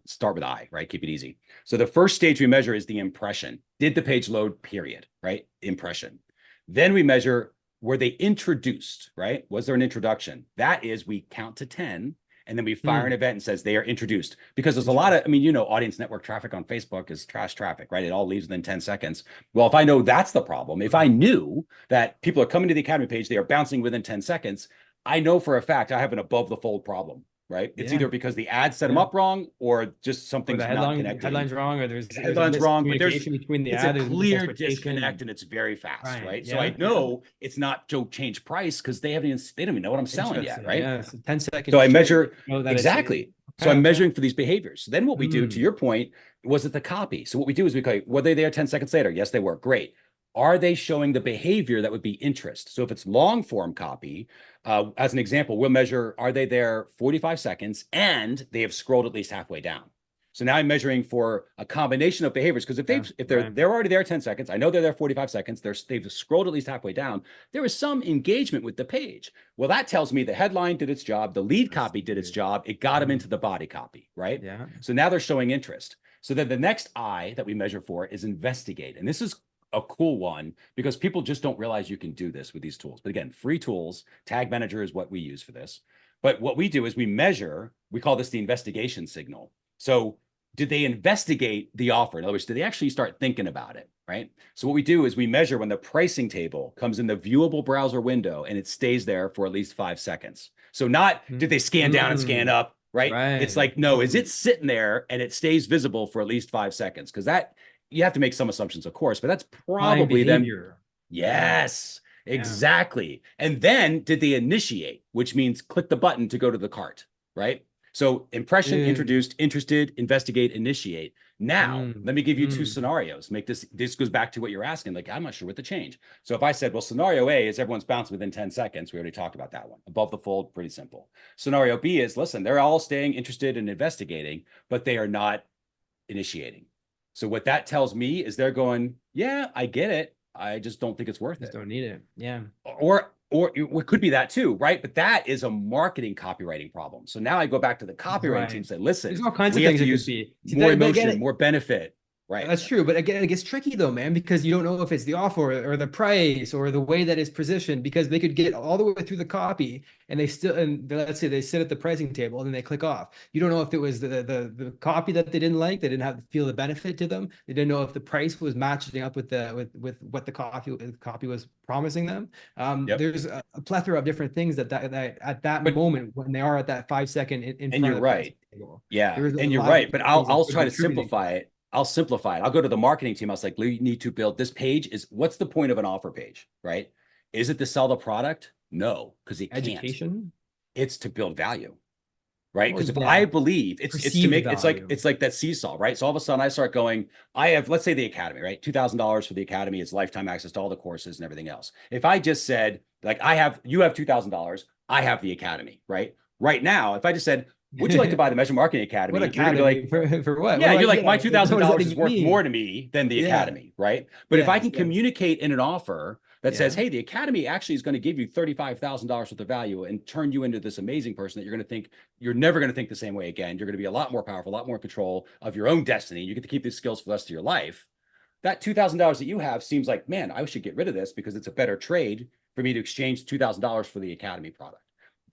start with I, right? Keep it easy. So the first stage we measure is the impression. Did the page load, period, right? Impression. Then we measure, were they introduced, right? Was there an introduction? That is, we count to 10 and then we fire an event and says they are introduced, because there's a lot of, I mean, audience network traffic on Facebook is trash traffic, right? It all leaves within 10 seconds. Well, if I know that's the problem, if I knew that people are coming to the Academy page, they are bouncing within 10 seconds, I know for a fact I have an above the fold problem. Right? It's either because the ad set them up wrong, or just something's not connecting. Headline's wrong, or there's headline's wrong, but there's between the it's ad, a clear disconnect, and it's very fast, right? So I know it's not Joe change price, because they don't even know what I'm selling yet, right? Yeah, so 10 seconds. So I measure exactly. So I'm measuring for these behaviors. So then what we do, to your point, was it the copy? So what we do is we go, were they there 10 seconds later? Yes, they were. Great. Are they showing the behavior that would be interest? So if it's long form copy, as an example, we'll measure, are they there 45 seconds and they have scrolled at least halfway down? So now I'm measuring for a combination of behaviors, because if they're already there 10 seconds, I know they're there 45 seconds, they've scrolled at least halfway down, there is some engagement with the page. Well, that tells me the headline did its job, the lead copy did its job, it got them into the body copy, right? Yeah. So now they're showing interest. So then the next I that we measure for is investigate. And this is a cool one, because people just don't realize you can do this with these tools. But again, free tools, Tag Manager is what we use for this. But what we do is we measure, we call this the investigation signal. So did they investigate the offer? In other words, did they actually start thinking about it, right? So what we do is we measure when the pricing table comes in the viewable browser window and it stays there for at least 5 seconds. So not did they scan down and scan up, right? It's like, no, is it sitting there and it stays visible for at least 5 seconds? Because that, you have to make some assumptions, of course, but that's probably them. Yes, exactly. And then did they initiate, which means click the button to go to the cart, right? So impression, introduced, interested, investigate, initiate. Now, let me give you 2 scenarios. This goes back to what you're asking. Like, I'm not sure what to change. So if I said, well, scenario A is everyone's bouncing within 10 seconds. We already talked about that one. Above the fold, pretty simple. Scenario B is, listen, they're all staying interested and investigating, but they are not initiating. So what that tells me is they're going, yeah, I get it. I just don't think it's worth it. Don't need it. Yeah. Or it could be that too, right? But that is a marketing copywriting problem. So now I go back to the copywriting team and say, listen, there's all kinds of things that could be more emotion, more benefit. Right. That's true. But again, it gets tricky though, man, because you don't know if it's the offer or the price or the way that it's positioned, because they could get all the way through the copy and let's say they sit at the pricing table and then they click off. You don't know if it was the copy that they didn't like, they didn't have to feel the benefit to them. They didn't know if the price was matching up with what the copy was promising them. There's a plethora of different things that at that moment when they are at that 5 second in and you're right. Yeah. And you're right. But I'll try to simplify it. I'll simplify it. I'll go to the marketing team. I was like, you need to build this page. What's the point of an offer page, right? Is it to sell the product? No, because it can't. Education. It's to build value, right? Because if I believe it's to make value. it's like that seesaw, right? So all of a sudden I start going, I have, let's say the Academy, right? $2,000 for the Academy. It's lifetime access to all the courses and everything else. If I just said, like, you have $2,000, I have the Academy, right? Right now, if I just said, would you like to buy the Measure Marketing Academy? What Academy? For what? Yeah, you're like, my $2,000 is worth more to me than the Academy, right? But if I can communicate in an offer that says, hey, the Academy actually is going to give you $35,000 worth of value and turn you into this amazing person that you're never going to think the same way again. You're going to be a lot more powerful, a lot more in control of your own destiny. You get to keep these skills for the rest of your life. That $2,000 that you have seems like, man, I should get rid of this because it's a better trade for me to exchange $2,000 for the Academy product.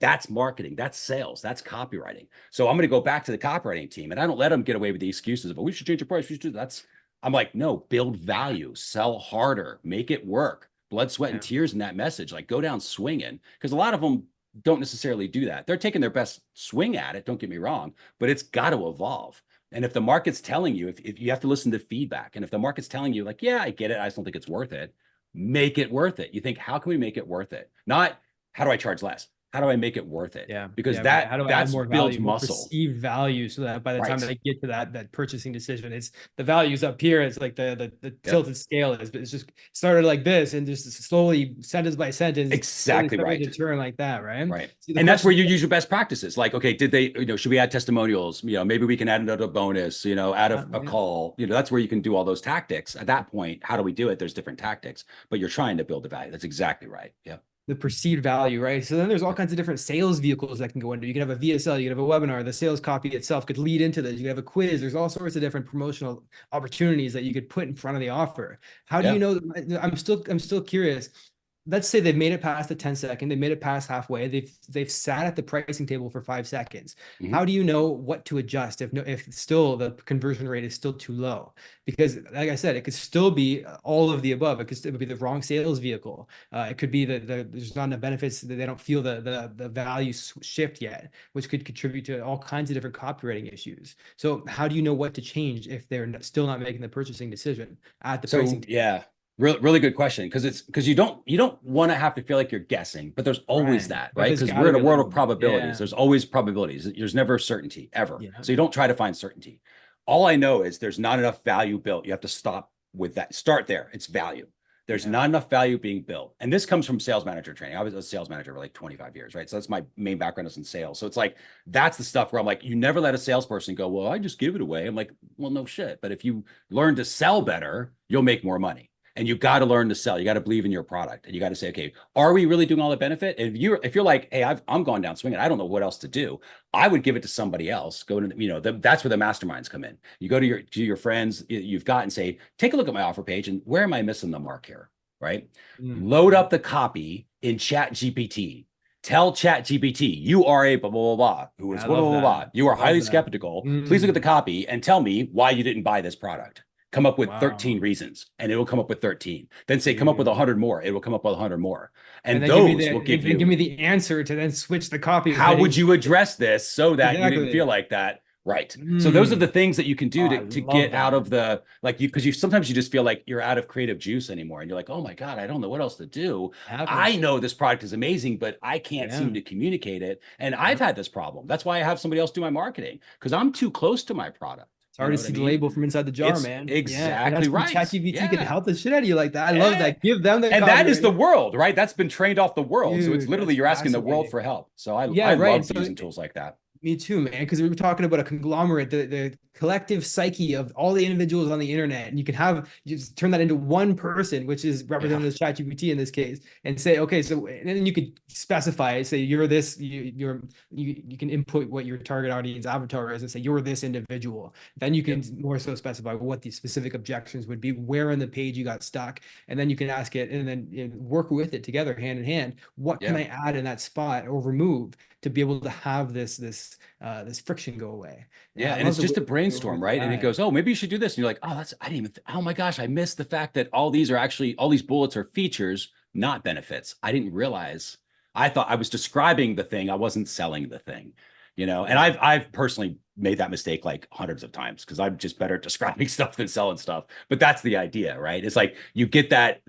That's marketing, that's sales, that's copywriting. So I'm going to go back to the copywriting team, and I don't let them get away with the excuses of, we should change the price. We should do that. I'm like, no, build value, sell harder, make it work. Blood, sweat, and tears in that message. Like, go down swinging, because a lot of them don't necessarily do that. They're taking their best swing at it. Don't get me wrong, but it's got to evolve. And if the market's telling you, if you have to listen to feedback, and if the market's telling you, like, yeah, I get it, I just don't think it's worth it, make it worth it. You think, how can we make it worth it? Not, how do I charge less? How do I make it worth it? Yeah, because how do I add more builds value, muscle, perceived value, so that by the time they get to that purchasing decision, it's the values up here. It's like the tilted scale is, but it's just started like this and just slowly, sentence by sentence, exactly right, to turn like that, right? Right. And that's where you use your best practices. Like, okay, did they, should we add testimonials? Maybe we can add another bonus. Add a call. That's where you can do all those tactics. At that point, how do we do it? There's different tactics, but you're trying to build the value. That's exactly right. Yeah. The perceived value, right? So then there's all kinds of different sales vehicles that can go into. You can have a VSL, you can have a webinar, the sales copy itself could lead into this. You can have a quiz. There's all sorts of different promotional opportunities that you could put in front of the offer. How do you know? I'm still curious. let's say they've made it past the 10-second, they made it past halfway, they've sat at the pricing table for 5 seconds. How do you know what to adjust if still the conversion rate is still too low? Because like I said, it could still be all of the above. It could still be the wrong sales vehicle. It could be that there's not enough benefits, that they don't feel the value shift yet, which could contribute to all kinds of different copywriting issues. So how do you know what to change if they're still not making the purchasing decision at the pricing table? Yeah. Really good question, because you don't want to have to feel like you're guessing, but there's always that, right? Because we're in a world of probabilities. There's always probabilities. There's never certainty ever. So you don't try to find certainty. All I know is there's not enough value built. You have to stop with that. Start there. It's value. There's not enough value being built. And this comes from sales manager training. I was a sales manager for like 25 years, right? So that's my main background is in sales. So it's like, that's the stuff where I'm like, you never let a salesperson go, well, I just give it away. I'm like, well, no shit. But if you learn to sell better, you'll make more money. And you got to learn to sell. You got to believe in your product, and you got to say, okay, are we really doing all the benefit? If you're like, hey, I'm going down swinging, I don't know what else to do, I would give it to somebody else. Go to, that's where the masterminds come in. You go to your friends you've got and say, take a look at my offer page, and where am I missing the mark here? Right? Load up the copy in Chat GPT. Tell Chat GPT, you are a blah, blah, blah, blah, who is blah, blah, blah, blah. You are highly skeptical. Please look at the copy and tell me why you didn't buy this product. Come up with 13 reasons, and it will come up with 13. Then say, come up with 100 more. It will come up with 100 more. And those will give me the answer to then switch the copy. How would you address this so that you didn't feel like that? Right. So those are the things that you can do to get out of the, like, because sometimes you just feel like you're out of creative juice anymore. And you're like, oh my God, I don't know what else to do. I know this product is amazing, but I can't seem to communicate it. And I've had this problem. That's why I have somebody else do my marketing, because I'm too close to my product. It's hard to see the label from inside the jar, man. Exactly right. ChatGPT can help the shit out of you like that. I love that. Give them the and that is the world, right? That's been trained off the world. Dude, so it's literally you're asking the world for help. So I love using tools like that. Me too, man. Because we were talking about a conglomerate, the collective psyche of all the individuals on the internet, and you just turn that into one person, which is represented as ChatGPT in this case, and say, okay, so, and then you could specify, say you're this, you can input what your target audience avatar is, and say you're this individual. Then you can more so specify what the specific objections would be, where on the page you got stuck, and then you can ask it, and then work with it together, hand in hand. What can I add in that spot or remove to be able to have this friction go away? And it's just a brainstorm, right? And it goes, oh, maybe you should do this. And you're like, oh, I didn't even, oh my gosh, I missed the fact that all these bullets are features, not benefits. I didn't realize. I thought I was describing the thing. I wasn't selling the thing, and I've personally made that mistake like hundreds of times, because I'm just better at describing stuff than selling stuff. But that's the idea, right? It's like you get that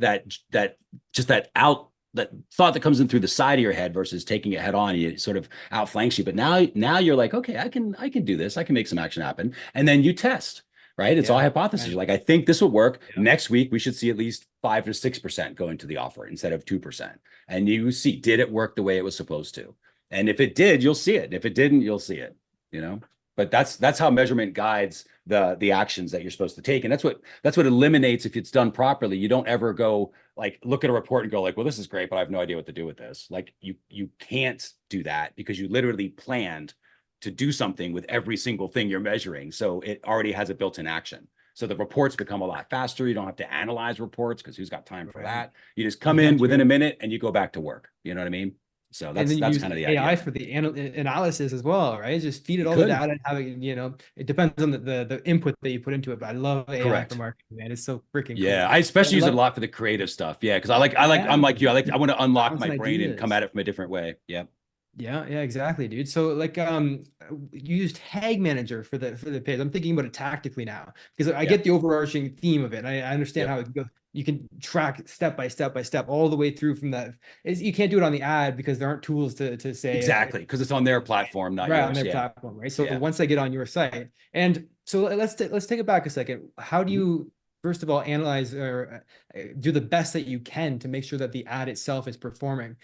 thought that comes in through the side of your head versus taking it head on. It sort of outflanks you. But now you're like, okay, I can do this. I can make some action happen. And then you test, right? It's all hypothesis. You're like, I think this will work. Next week, we should see at least 5 to 6% go into the offer instead of 2%. And you see, did it work the way it was supposed to? And if it did, you'll see it. If it didn't, you'll see it, But that's how measurement guides the actions that you're supposed to take. And that's what eliminates, if it's done properly, you don't ever go like look at a report and go like, well, this is great, but I have no idea what to do with this. Like you can't do that, because you literally planned to do something with every single thing you're measuring. So it already has a built-in action. So the reports become a lot faster. You don't have to analyze reports, because who's got time for that? You just come in within a minute and you go back to work. You know what I mean? So that's kind of the AI idea. for the analysis as well, right? Just feed it all the data and have it, it depends on the input that you put into it. But I love AI for marketing, man. It's so freaking cool. I especially use it a lot for the creative stuff. Yeah, because I'm like you. I want to unlock my brain and come at it from a different way. Yeah. Yeah, exactly, dude. So like you use Tag Manager for the page. I'm thinking about it tactically now, because I get the overarching theme of it. I understand how it goes. You can track step by step all the way through from that. You can't do it on the ad because there aren't tools to say exactly, because it's on their platform, not yours. On their platform, right? So once I get on your site, and so let's take it back a second. How do you first of all analyze or do the best that you can to make sure that the ad itself is performing?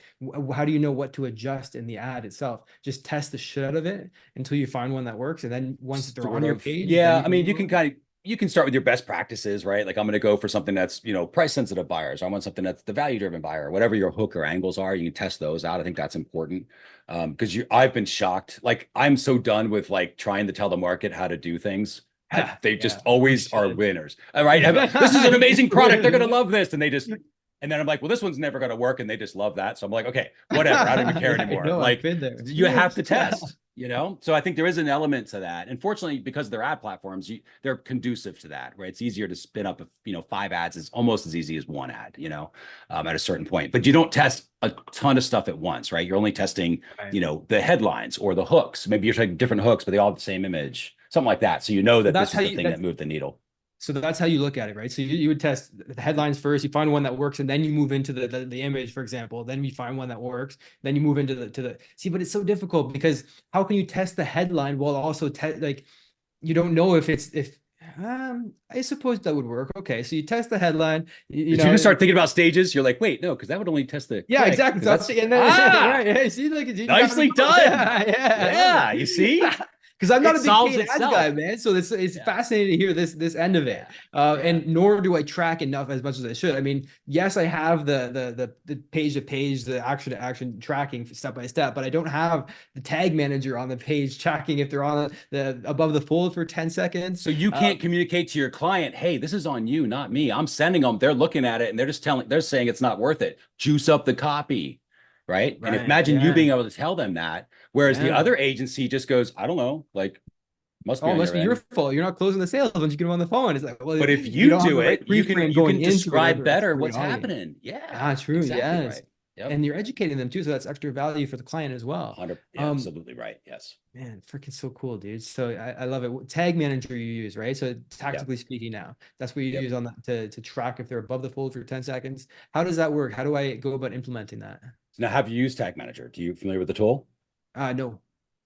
How do you know what to adjust in the ad itself? Just test the shit out of it until you find one that works, and then once they're on your page, you can start with your best practices, right? Like I'm going to go for something that's, price sensitive buyers. I want something that's the value driven buyer, whatever your hook or angles are, you can test those out. I think that's important. Because I've been shocked. Like I'm so done with like trying to tell the market how to do things. They just always are winners. All right. This is an amazing product. They're going to love this. And they just And then I'm like, well, this one's never going to work. And they just love that. So I'm like, okay, whatever. I don't even care anymore. No, like I've been there. you have to test, So I think there is an element to that. Unfortunately, because they're ad platforms, they're conducive to that, right? It's easier to spin up, 5 ads is almost as easy as one ad, at a certain point, but you don't test a ton of stuff at once, right? You're only testing, the headlines or the hooks. Maybe you're taking different hooks, but they all have the same image, something like that. So that this is the thing that moved the needle. So that's how you look at it, right? So you would test the headlines first, you find one that works, and then you move into the image, for example. Then you find one that works, then you move into the see, but it's so difficult because how can you test the headline while also you don't know if I suppose that would work. Okay, so you test the headline. You just start thinking about stages. You're like, wait, no, because that would only test the click. Exactly. So and then, right, see, nicely done. Yeah, you see. Because I'm not a big paid ads guy, man. So it's fascinating to hear this end of it. And nor do I track enough as much as I should. I mean, yes, I have the page to page, the action to action tracking step by step, but I don't have the tag manager on the page tracking if they're on the above the fold for 10 seconds. So you can't communicate to your client, hey, this is on you, not me. I'm sending them. They're looking at it and they're saying it's not worth it. Juice up the copy. Right. And imagine you being able to tell them that, whereas the other agency just goes, I don't know, must be your fault. You're not closing the sales once you get them on the phone. It's like, well, but if you do it, you can describe better what's happening. Yeah. True. Exactly, yes. Right. Yep. And you're educating them too. So that's extra value for the client as well. Absolutely right. Yes. Man, freaking so cool, dude. So I love it. What tag manager you use, right? So tactically speaking now, that's what you use on that to track if they're above the fold for 10 seconds. How does that work? How do I go about implementing that? Now, have you used Tag Manager? Do you familiar with the tool? No.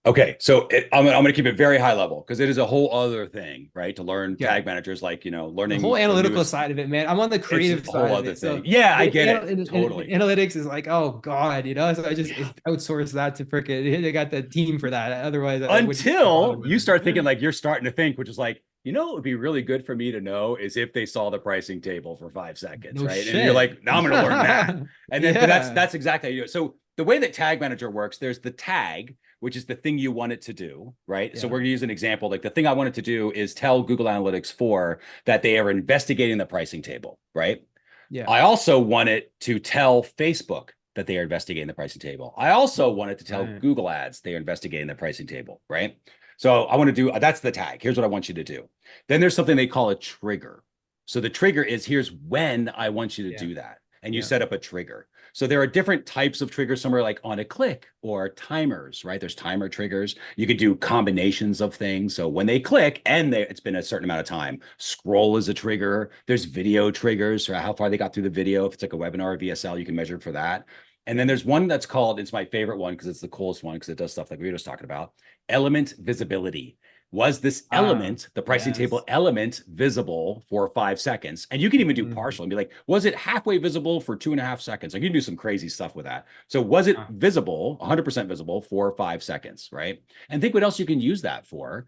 Okay, so I'm going to keep it very high level because it is a whole other thing, right? To learn Tag Managers, learning the whole analytical side of it, man. I'm on the creative side. Whole other thing. Yeah, I get it. Totally. Analytics is like, oh God, So I just outsource that to frickin'. They got the team for that. Otherwise, until you start thinking like you're starting to think, which is like, what would be really good for me to know is if they saw the pricing table for 5 seconds, right? Shit. And you're like, now I'm going to learn that. And then, but that's exactly how you do it. So the way that Tag Manager works, there's the tag, which is the thing you want it to do, right? So we're going to use an example. Like the thing I want it to do is tell Google Analytics 4 that they are investigating the pricing table, right? Yeah. I also want it to tell Facebook that they are investigating the pricing table. I also want it to tell Google Ads they are investigating the pricing table, right? So I want to do, that's the tag. Here's what I want you to do. Then there's something they call a trigger. So the trigger is here's when I want you to do that. And you set up a trigger. So there are different types of triggers. Some are like on a click or timers, right? There's timer triggers. You can do combinations of things. So when they click and it's been a certain amount of time, scroll is a trigger. There's video triggers, or how far they got through the video. If it's like a webinar or VSL, you can measure for that. And then there's one that's called, it's my favorite one because it's the coolest one because it does stuff like we were just talking about, element visibility. Was this element, the pricing table element, visible for 5 seconds? And you can even do partial and be like, was it halfway visible for 2.5 seconds? Like you can do some crazy stuff with that. So was it visible, 100% visible for 5 seconds, right? And think what else you can use that for.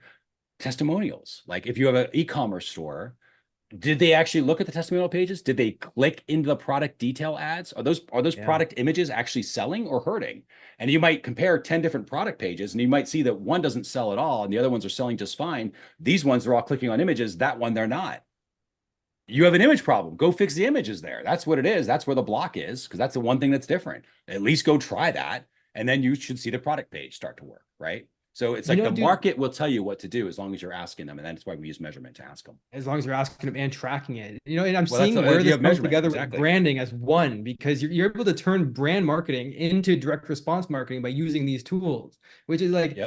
Testimonials. Like if you have an e-commerce store, did they actually look at the testimonial pages? Did they click into the product detail ads? Are those product images actually selling or hurting? And you might compare 10 different product pages and you might see that one doesn't sell at all and the other ones are selling just fine. These ones are all clicking on images. That one, they're not. You have an image problem. Go fix the images there. That's what it is. That's where the block is because that's the one thing that's different. At least go try that. And then you should see the product page start to work, right? So it's like the market will tell you what to do as long as you're asking them. And that's why we use measurement to ask them. As long as you're asking them and tracking it. And I'm seeing where this comes together with branding as one, because you're able to turn brand marketing into direct response marketing by using these tools, which is like,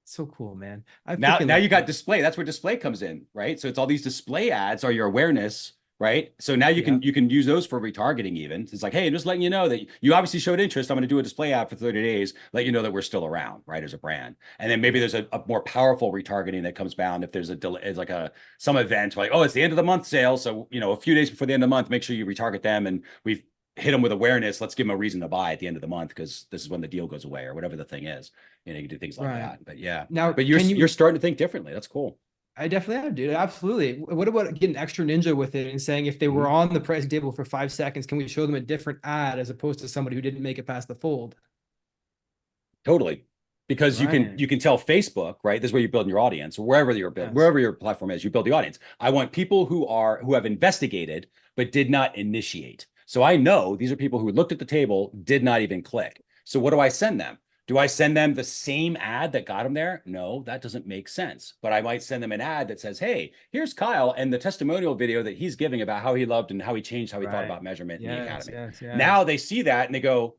so cool, man. Now you got display. That's where display comes in, right? So it's all these display ads are your awareness, right? So now you can use those for retargeting even. It's like, hey, I'm just letting you know that you obviously showed interest. I'm going to do a display ad for 30 days, let you know that we're still around, right? As a brand. And then maybe there's a more powerful retargeting that comes down if there's it's like some event like, oh, it's the end of the month sale. So, a few days before the end of the month, make sure you retarget them. And we've hit them with awareness. Let's give them a reason to buy at the end of the month because this is when the deal goes away or whatever the thing is. You can do things like that. But but you're starting to think differently. That's cool. I definitely have, dude. Absolutely. What about getting extra ninja with it and saying if they were on the pricing table for 5 seconds, can we show them a different ad as opposed to somebody who didn't make it past the fold? Totally. because you can tell Facebook, right? This is where you're building your audience, or wherever you're building, wherever your platform is, you build the audience. I want people who have investigated but did not initiate. So I know these are people who looked at the table, did not even click. So what do I send them? Do I send them the same ad that got them there? No, that doesn't make sense. But I might send them an ad that says, hey, here's Kyle and the testimonial video that he's giving about how he loved and how he changed how he thought about measurement in the academy. Now they see that and they go,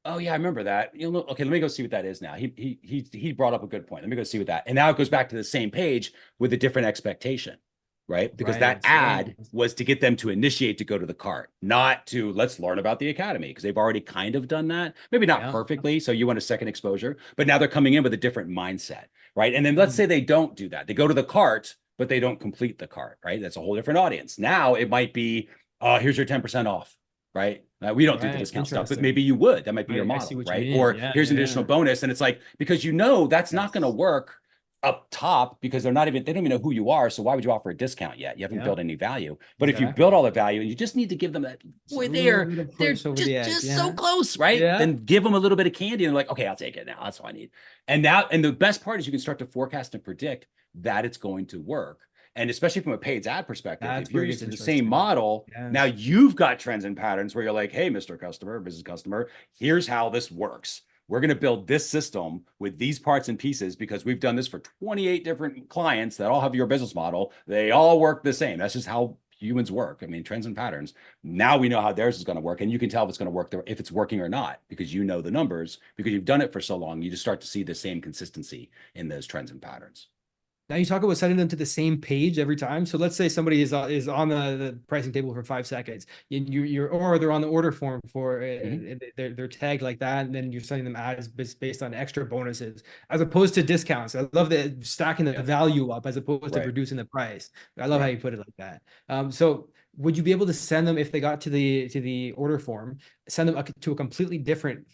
oh yeah, I remember that. Okay, let me go see what that is now. He brought up a good point. Let me go see what that. And now it goes back to the same page with a different expectation, right? Because that ad was to get them to initiate to go to the cart, not to let's learn about the academy, because they've already kind of done that. Maybe not perfectly. So you want a second exposure, but now they're coming in with a different mindset, right? And then let's say they don't do that. They go to the cart, but they don't complete the cart, right? That's a whole different audience. Now it might be, here's your 10% off, right? We don't do the discount stuff, but maybe you would. That might be your model, right? Or here's an additional bonus. And it's like, because that's not going to work up top, because they don't even know who you are. So why would you offer a discount yet? You haven't built any value. But if you build all the value and you just need to give them that, boy, they're just so close, right? Then give them a little bit of candy and they're like, okay, I'll take it now. That's what I need. And the best part is you can start to forecast and predict that it's going to work. And especially from a paid ad perspective, if you're using the same model, now you've got trends and patterns where you're like, hey, Mr. Customer, business customer, here's how this works. We're going to build this system with these parts and pieces because we've done this for 28 different clients that all have your business model. They all work the same. That's just how humans work. I mean, trends and patterns. Now we know how theirs is going to work, and you can tell if it's going to work, if it's working or not, because you know the numbers, because you've done it for so long. You just start to see the same consistency in those trends and patterns. Now you talk about sending them to the same page every time. So let's say somebody is on the pricing table for 5 seconds, or they're on the order form for they're tagged like that, and then you're sending them ads based on extra bonuses as opposed to discounts. I love the stacking the value up as opposed to reducing the price. I love how you put it like that. So would you be able to send them, if they got to the order form, send them to a completely different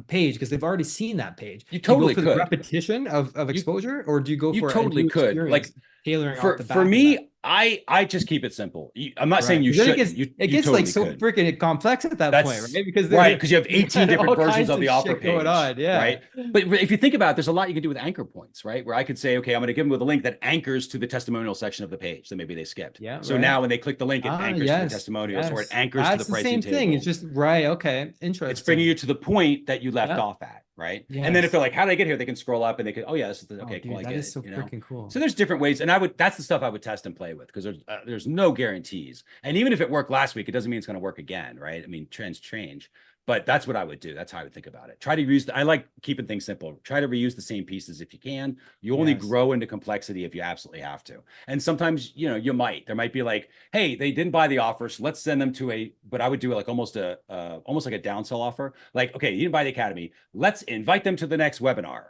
page because they've already seen that page? You totally could. The repetition of exposure, or do you go for you totally could like tailoring for me? I just keep it simple. I'm not saying you should. It gets totally like so freaking complex at that point, right? Because you have 18 different versions of the offer page going on, right? But if you think about it, there's a lot you can do with anchor points, right? Where I could say, okay, I'm going to give them with a link that anchors to the testimonial section of the page that maybe they skipped. So now when they click the link, it anchors to the testimonials, or it anchors to the pricing table. Thing. It's just okay, interesting. It's bringing you to the point that you left off at. Right. And then if they're like, how did I get here? They can scroll up and they can, oh yeah, this is okay, cool. That is so freaking cool. So there's different ways. And that's the stuff I would test and play with, because there's no guarantees. And even if it worked last week, it doesn't mean it's going to work again. Right. I mean, trends change, but that's what I would do. That's how I would think about it. Try to reuse, I like keeping things simple. Try to reuse the same pieces if you can. You only grow into complexity if you absolutely have to. And sometimes, there might be like, hey, they didn't buy the offer, so let's send them to but I would do it like almost like a downsell offer. Like, okay, you didn't buy the academy. Let's invite them to the next webinar.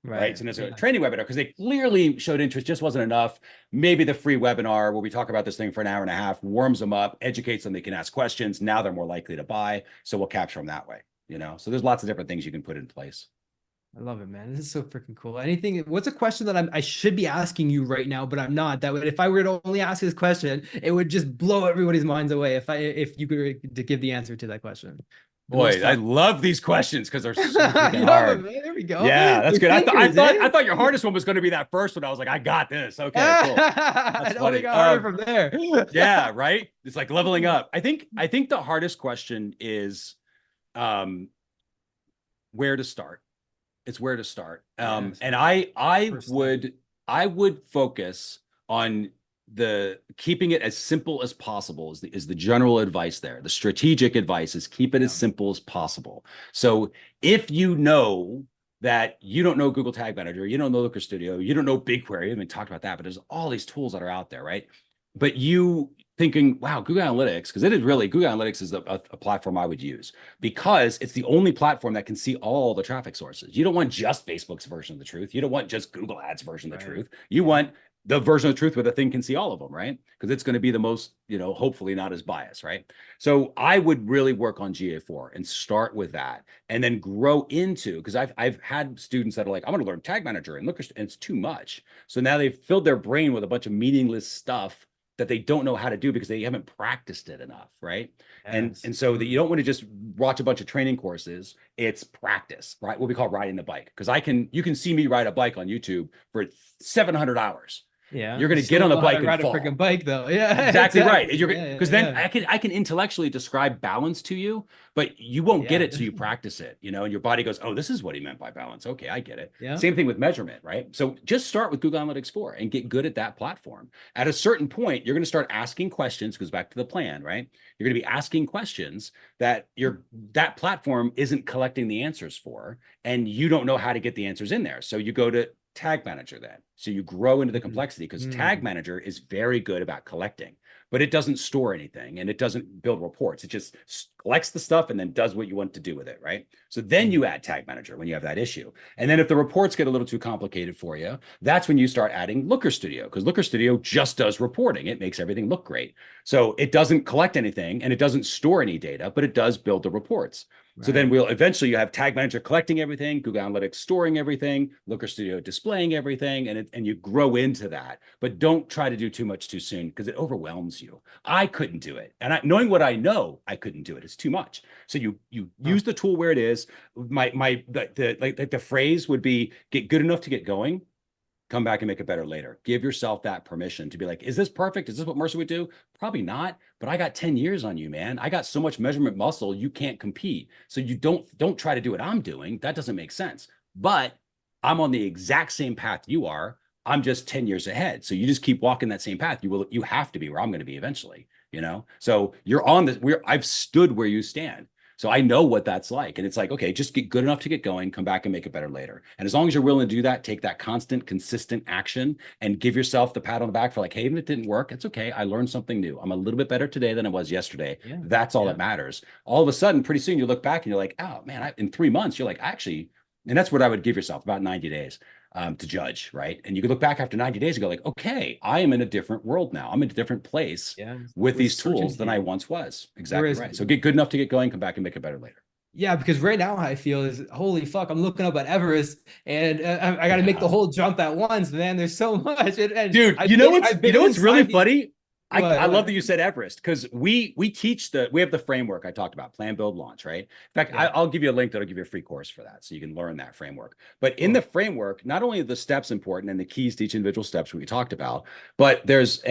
Right. So there's a training webinar because they clearly showed interest, just wasn't enough. Maybe the free webinar where we talk about this thing for an hour and a half warms them up, educates them, they can ask questions. Now they're more likely to buy. So we'll capture them that way, So there's lots of different things you can put in place. I love it, man. This is so freaking cool. What's a question that I should be asking you right now, but I'm not? That would, if I were to only ask this question, it would just blow everybody's minds away if you were to give the answer to that question. Boy, I love these questions because they're so hard. There we go. Yeah, that's good. I thought your hardest one was going to be that first one. I was like, I got this. Okay, cool. That's funny. Got harder from there. Yeah, right. It's like leveling up. I think the hardest question is, where to start. It's where to start. And I would focus on keeping it as simple as possible is the general advice there. The strategic advice is keep it as simple as possible. So if you know that you don't know Google Tag Manager, you don't know Looker Studio, you don't know BigQuery, I haven't talked about that, but there's all these tools that are out there, right? But you thinking, wow, Google Analytics, because Google Analytics is a platform I would use because it's the only platform that can see all the traffic sources. You don't want just Facebook's version of the truth. You don't want just Google Ads version of the truth. You want the version of the truth where the thing can see all of them, right? Because it's going to be the most, hopefully not as biased, right? So I would really work on GA4 and start with that and then grow into, because I've had students that are like, I want to learn Tag Manager and Looker, and it's too much. So now they've filled their brain with a bunch of meaningless stuff that they don't know how to do because they haven't practiced it enough, right? Yes. And so that you don't want to just watch a bunch of training courses. It's practice, right? What we call riding the bike. Because you can see me ride a bike on YouTube for 700 hours. Yeah, You're going to get on the bike and ride fall. a freaking bike though. Yeah, Exactly right. exactly. Because then I can intellectually describe balance to you, but you won't get it till you practice it, you know, and your body goes, oh, this is what he meant by balance. Okay, I get it. Yeah. Same thing with measurement, right? So just start with Google Analytics 4 and get good at that platform. At a certain point, you're going to start asking questions, goes back to the plan, right? You're going to be asking questions that that platform isn't collecting the answers for, and you don't know how to get the answers in there. So you go to Tag Manager then. So you grow into the complexity, because Tag Manager is very good about collecting, but it doesn't store anything and it doesn't build reports. It just collects the stuff and then does what you want to do with it, right? So then you add Tag Manager when you have that issue. And then if the reports get a little too complicated for you, that's when you start adding Looker Studio, because Looker Studio just does reporting. It makes everything look great. So it doesn't collect anything and it doesn't store any data, but it does build the reports. So then you have Tag Manager collecting everything, Google Analytics storing everything, Looker Studio displaying everything, and you grow into that. But don't try to do too much too soon, because it overwhelms you. I couldn't do it. And knowing what I know, I couldn't do it. It's too much. So you use the tool where it is. The phrase would be, get good enough to get going, come back and make it better later. Give yourself that permission to be like, is this perfect? Is this what Mercer would do? Probably not, but I got 10 years on you, man. I got so much measurement muscle, you can't compete. So you don't try to do what I'm doing. That doesn't make sense. But I'm on the exact same path you are. I'm just 10 years ahead. So you just keep walking that same path. You have to be where I'm going to be eventually, you know? So you're on this, I've stood where you stand. So I know what that's like. And it's like, okay, just get good enough to get going, come back and make it better later. And as long as you're willing to do that, take that constant, consistent action and give yourself the pat on the back for like, hey, even if it didn't work, it's okay. I learned something new. I'm a little bit better today than I was yesterday. Yeah. That's all that matters. All of a sudden, pretty soon you look back and you're like, oh man, in 3 months, you're like, actually, and that's what I would give yourself, about 90 days. To judge, right? And you can look back after 90 days and go like, okay, I am in a different world now. I'm in a different place with these tools than I once was. Exactly right. So get good enough to get going, come back and make it better later. Yeah, because right now I feel is, holy fuck, I'm looking up at Everest and I got to make the whole jump at once, man. There's so much. And dude, you know what's really funny? I love that you said Everest, because we have the framework I talked about, plan, build, launch, right? In fact, I'll give you a link that'll give you a free course for that, so you can learn that framework. But in the framework, not only are the steps important and the keys to each individual steps we talked about, but there's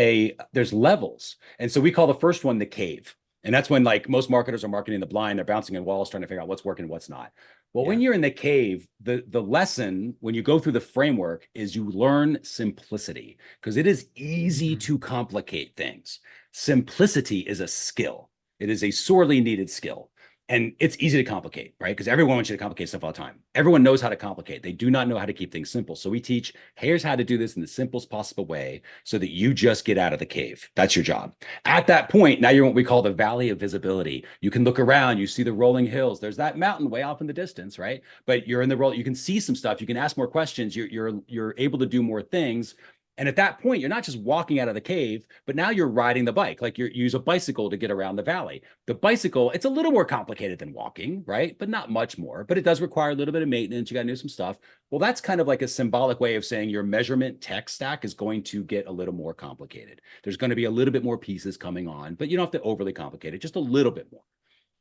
levels. And so we call the first one the cave. And that's when, like, most marketers are marketing the blind, they're bouncing in walls, trying to figure out what's working, what's not. Well, when you're in the cave, the lesson, when you go through the framework, is you learn simplicity, because it is easy to complicate things. Simplicity is a skill. It is a sorely needed skill. And it's easy to complicate, right? Because everyone wants you to complicate stuff all the time. Everyone knows how to complicate. They do not know how to keep things simple. So we teach, here's how to do this in the simplest possible way so that you just get out of the cave. That's your job. At that point, now you're in what we call the valley of visibility. You can look around, you see the rolling hills. There's that mountain way off in the distance, right? But you're in the roll, you can see some stuff, you can ask more questions, you're able to do more things. And at that point, you're not just walking out of the cave, but now you're riding the bike. Like you use a bicycle to get around the valley. The bicycle, it's a little more complicated than walking, right? But not much more, but it does require a little bit of maintenance. You got to do some stuff. Well, that's kind of like a symbolic way of saying your measurement tech stack is going to get a little more complicated. There's going to be a little bit more pieces coming on, but you don't have to overly complicate it, just a little bit more.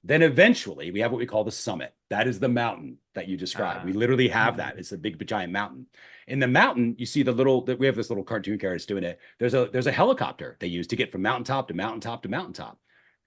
Then eventually we have what we call the summit. That is the mountain that you described. We literally have that. It's a big giant mountain. In the mountain, you see we have this little cartoon character doing it. There's a helicopter they use to get from mountaintop to mountaintop to mountaintop,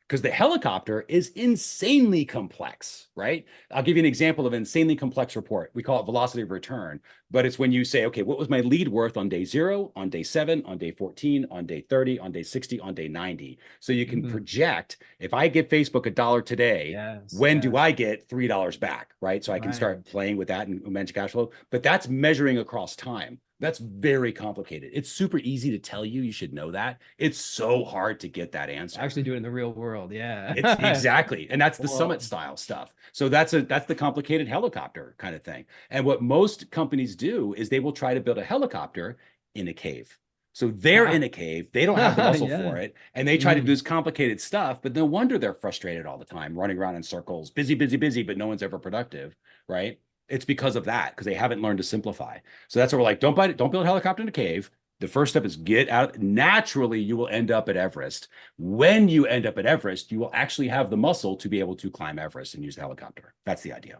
because the helicopter is insanely complex, right? I'll give you an example of an insanely complex report. We call it velocity of return, but it's when you say, okay, what was my lead worth on day 0, on day 7, on day 14, on day 30, on day 60, on day 90? So you can project, if I give Facebook $1 today, when do I get $3 back, right? So I can start playing with that and manage cash flow, but that's measuring across time. That's very complicated. It's super easy to tell you should know that. It's so hard to get that answer. Actually do it in the real world. Yeah. It's exactly. And that's the summit style stuff. So that's the complicated helicopter kind of thing. And what most companies do is they will try to build a helicopter in a cave. So they're in a cave. They don't have the muscle for it. And they try to do this complicated stuff, but no wonder they're frustrated all the time, running around in circles, busy, but no one's ever productive, right? It's because of that, because they haven't learned to simplify. So that's what we're like, don't build a helicopter in a cave, The first step is get out. Naturally, you will end up at Everest. When you end up at Everest, you will actually have the muscle to be able to climb Everest and use the helicopter. That's the idea.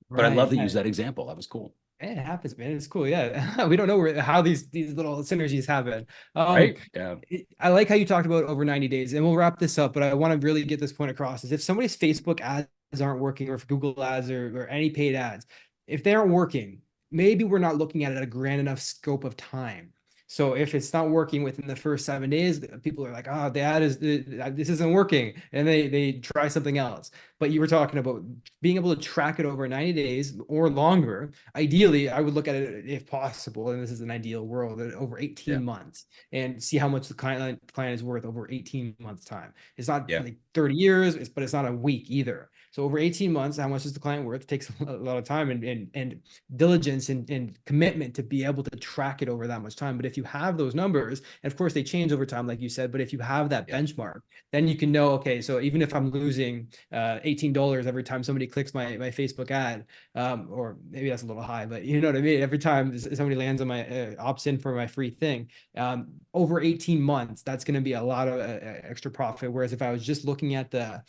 But I love to use that example. That was cool. It happens, man. It's cool. Yeah. We don't know how these little synergies happen. Right. Yeah. I like how you talked about over 90 days, and we'll wrap this up, but I want to really get this point across is if somebody's Facebook ads aren't working, or if Google ads or any paid ads, if they aren't working, maybe we're not looking at it at a grand enough scope of time. So if it's not working within the first 7 days, people are like, oh, the ad is this isn't working, and they try something else. But you were talking about being able to track it over 90 days or longer. Ideally, I would look at it, if possible, and this is an ideal world, over 18 months, and see how much the client is worth over 18 months time. It's not like 30 years, but it's not a week either. So over 18 months, how much is the client worth? It takes a lot of time and diligence and commitment to be able to track it over that much time. But if you have those numbers, and of course they change over time, like you said, but if you have that benchmark, then you can know, okay, so even if I'm losing $18 every time somebody clicks my Facebook ad, or maybe that's a little high, but you know what I mean? Every time somebody lands on my opts in for my free thing, over 18 months, that's going to be a lot of extra profit. Whereas if I was just looking at the,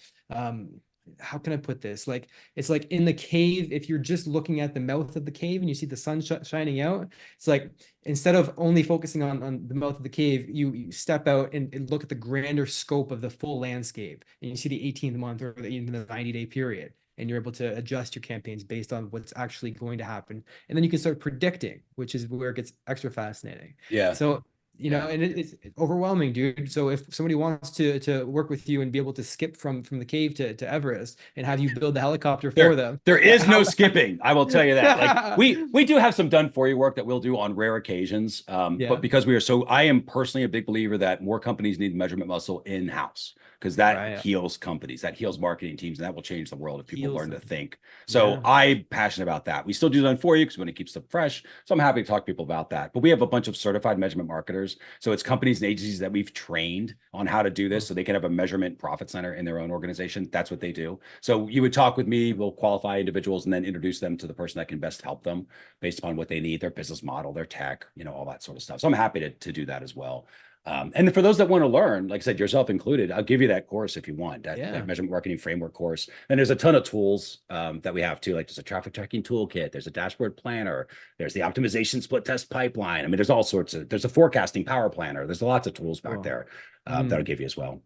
how can I put this? Like, it's like in the cave, if you're just looking at the mouth of the cave and you see the sun shining out, it's like, instead of only focusing on the mouth of the cave, you step out and look at the grander scope of the full landscape, and you see the 18th month or even the 90-day period, and you're able to adjust your campaigns based on what's actually going to happen. And then you can start predicting, which is where it gets extra fascinating. Yeah. So, you know, and it's overwhelming, dude. So if somebody wants to work with you and be able to skip from the cave to Everest and have you build the helicopter for them, there is no skipping. I will tell you that. Like we do have some done for you work that we'll do on rare occasions. But because we are I am personally a big believer that more companies need measurement muscle in-house, because that heals companies, that heals marketing teams, and that will change the world if people learn to think. So I'm passionate about that. We still do done for you because we want to keep stuff fresh. So I'm happy to talk to people about that. But we have a bunch of certified measurement marketers. So it's companies and agencies that we've trained on how to do this so they can have a measurement profit center in their own organization. That's what they do. So you would talk with me, we'll qualify individuals and then introduce them to the person that can best help them based upon what they need, their business model, their tech, you know, all that sort of stuff. So I'm happy to do that as well. And for those that want to learn, like I said, yourself included, I'll give you that course if you want, that measurement marketing framework course. And there's a ton of tools that we have too, like there's a traffic tracking toolkit, there's a dashboard planner, there's the optimization split test pipeline. I mean, there's all sorts of, there's a forecasting power planner. There's lots of tools back there that'll give you as well.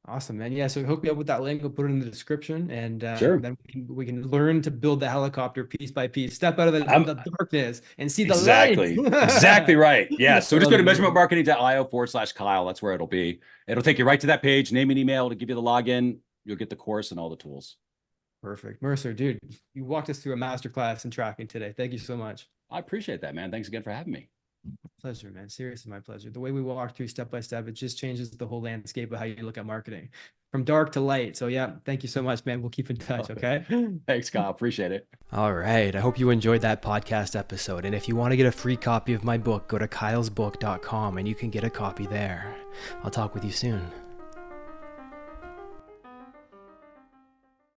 Awesome, man. Yeah, so hook me up with that link. We'll put it in the description, and then we can learn to build the helicopter piece by piece, step out of the darkness and see the light. Exactly right. Yeah. So just go to measurementmarketing.io/Kyle. That's where it'll be. It'll take you right to that page, name and email to give you the login. You'll get the course and all the tools. Perfect. Mercer, dude, you walked us through a masterclass in tracking today. Thank you so much. I appreciate that, man. Thanks again for having me. Pleasure, man. Seriously, my pleasure. The way we walk through step by step, it just changes the whole landscape of how you look at marketing from dark to light. So yeah, thank you so much, man. We'll keep in touch. Okay. Thanks, Kyle. Appreciate it. All right. I hope you enjoyed that podcast episode. And if you want to get a free copy of my book, go to kylesbook.com and you can get a copy there. I'll talk with you soon.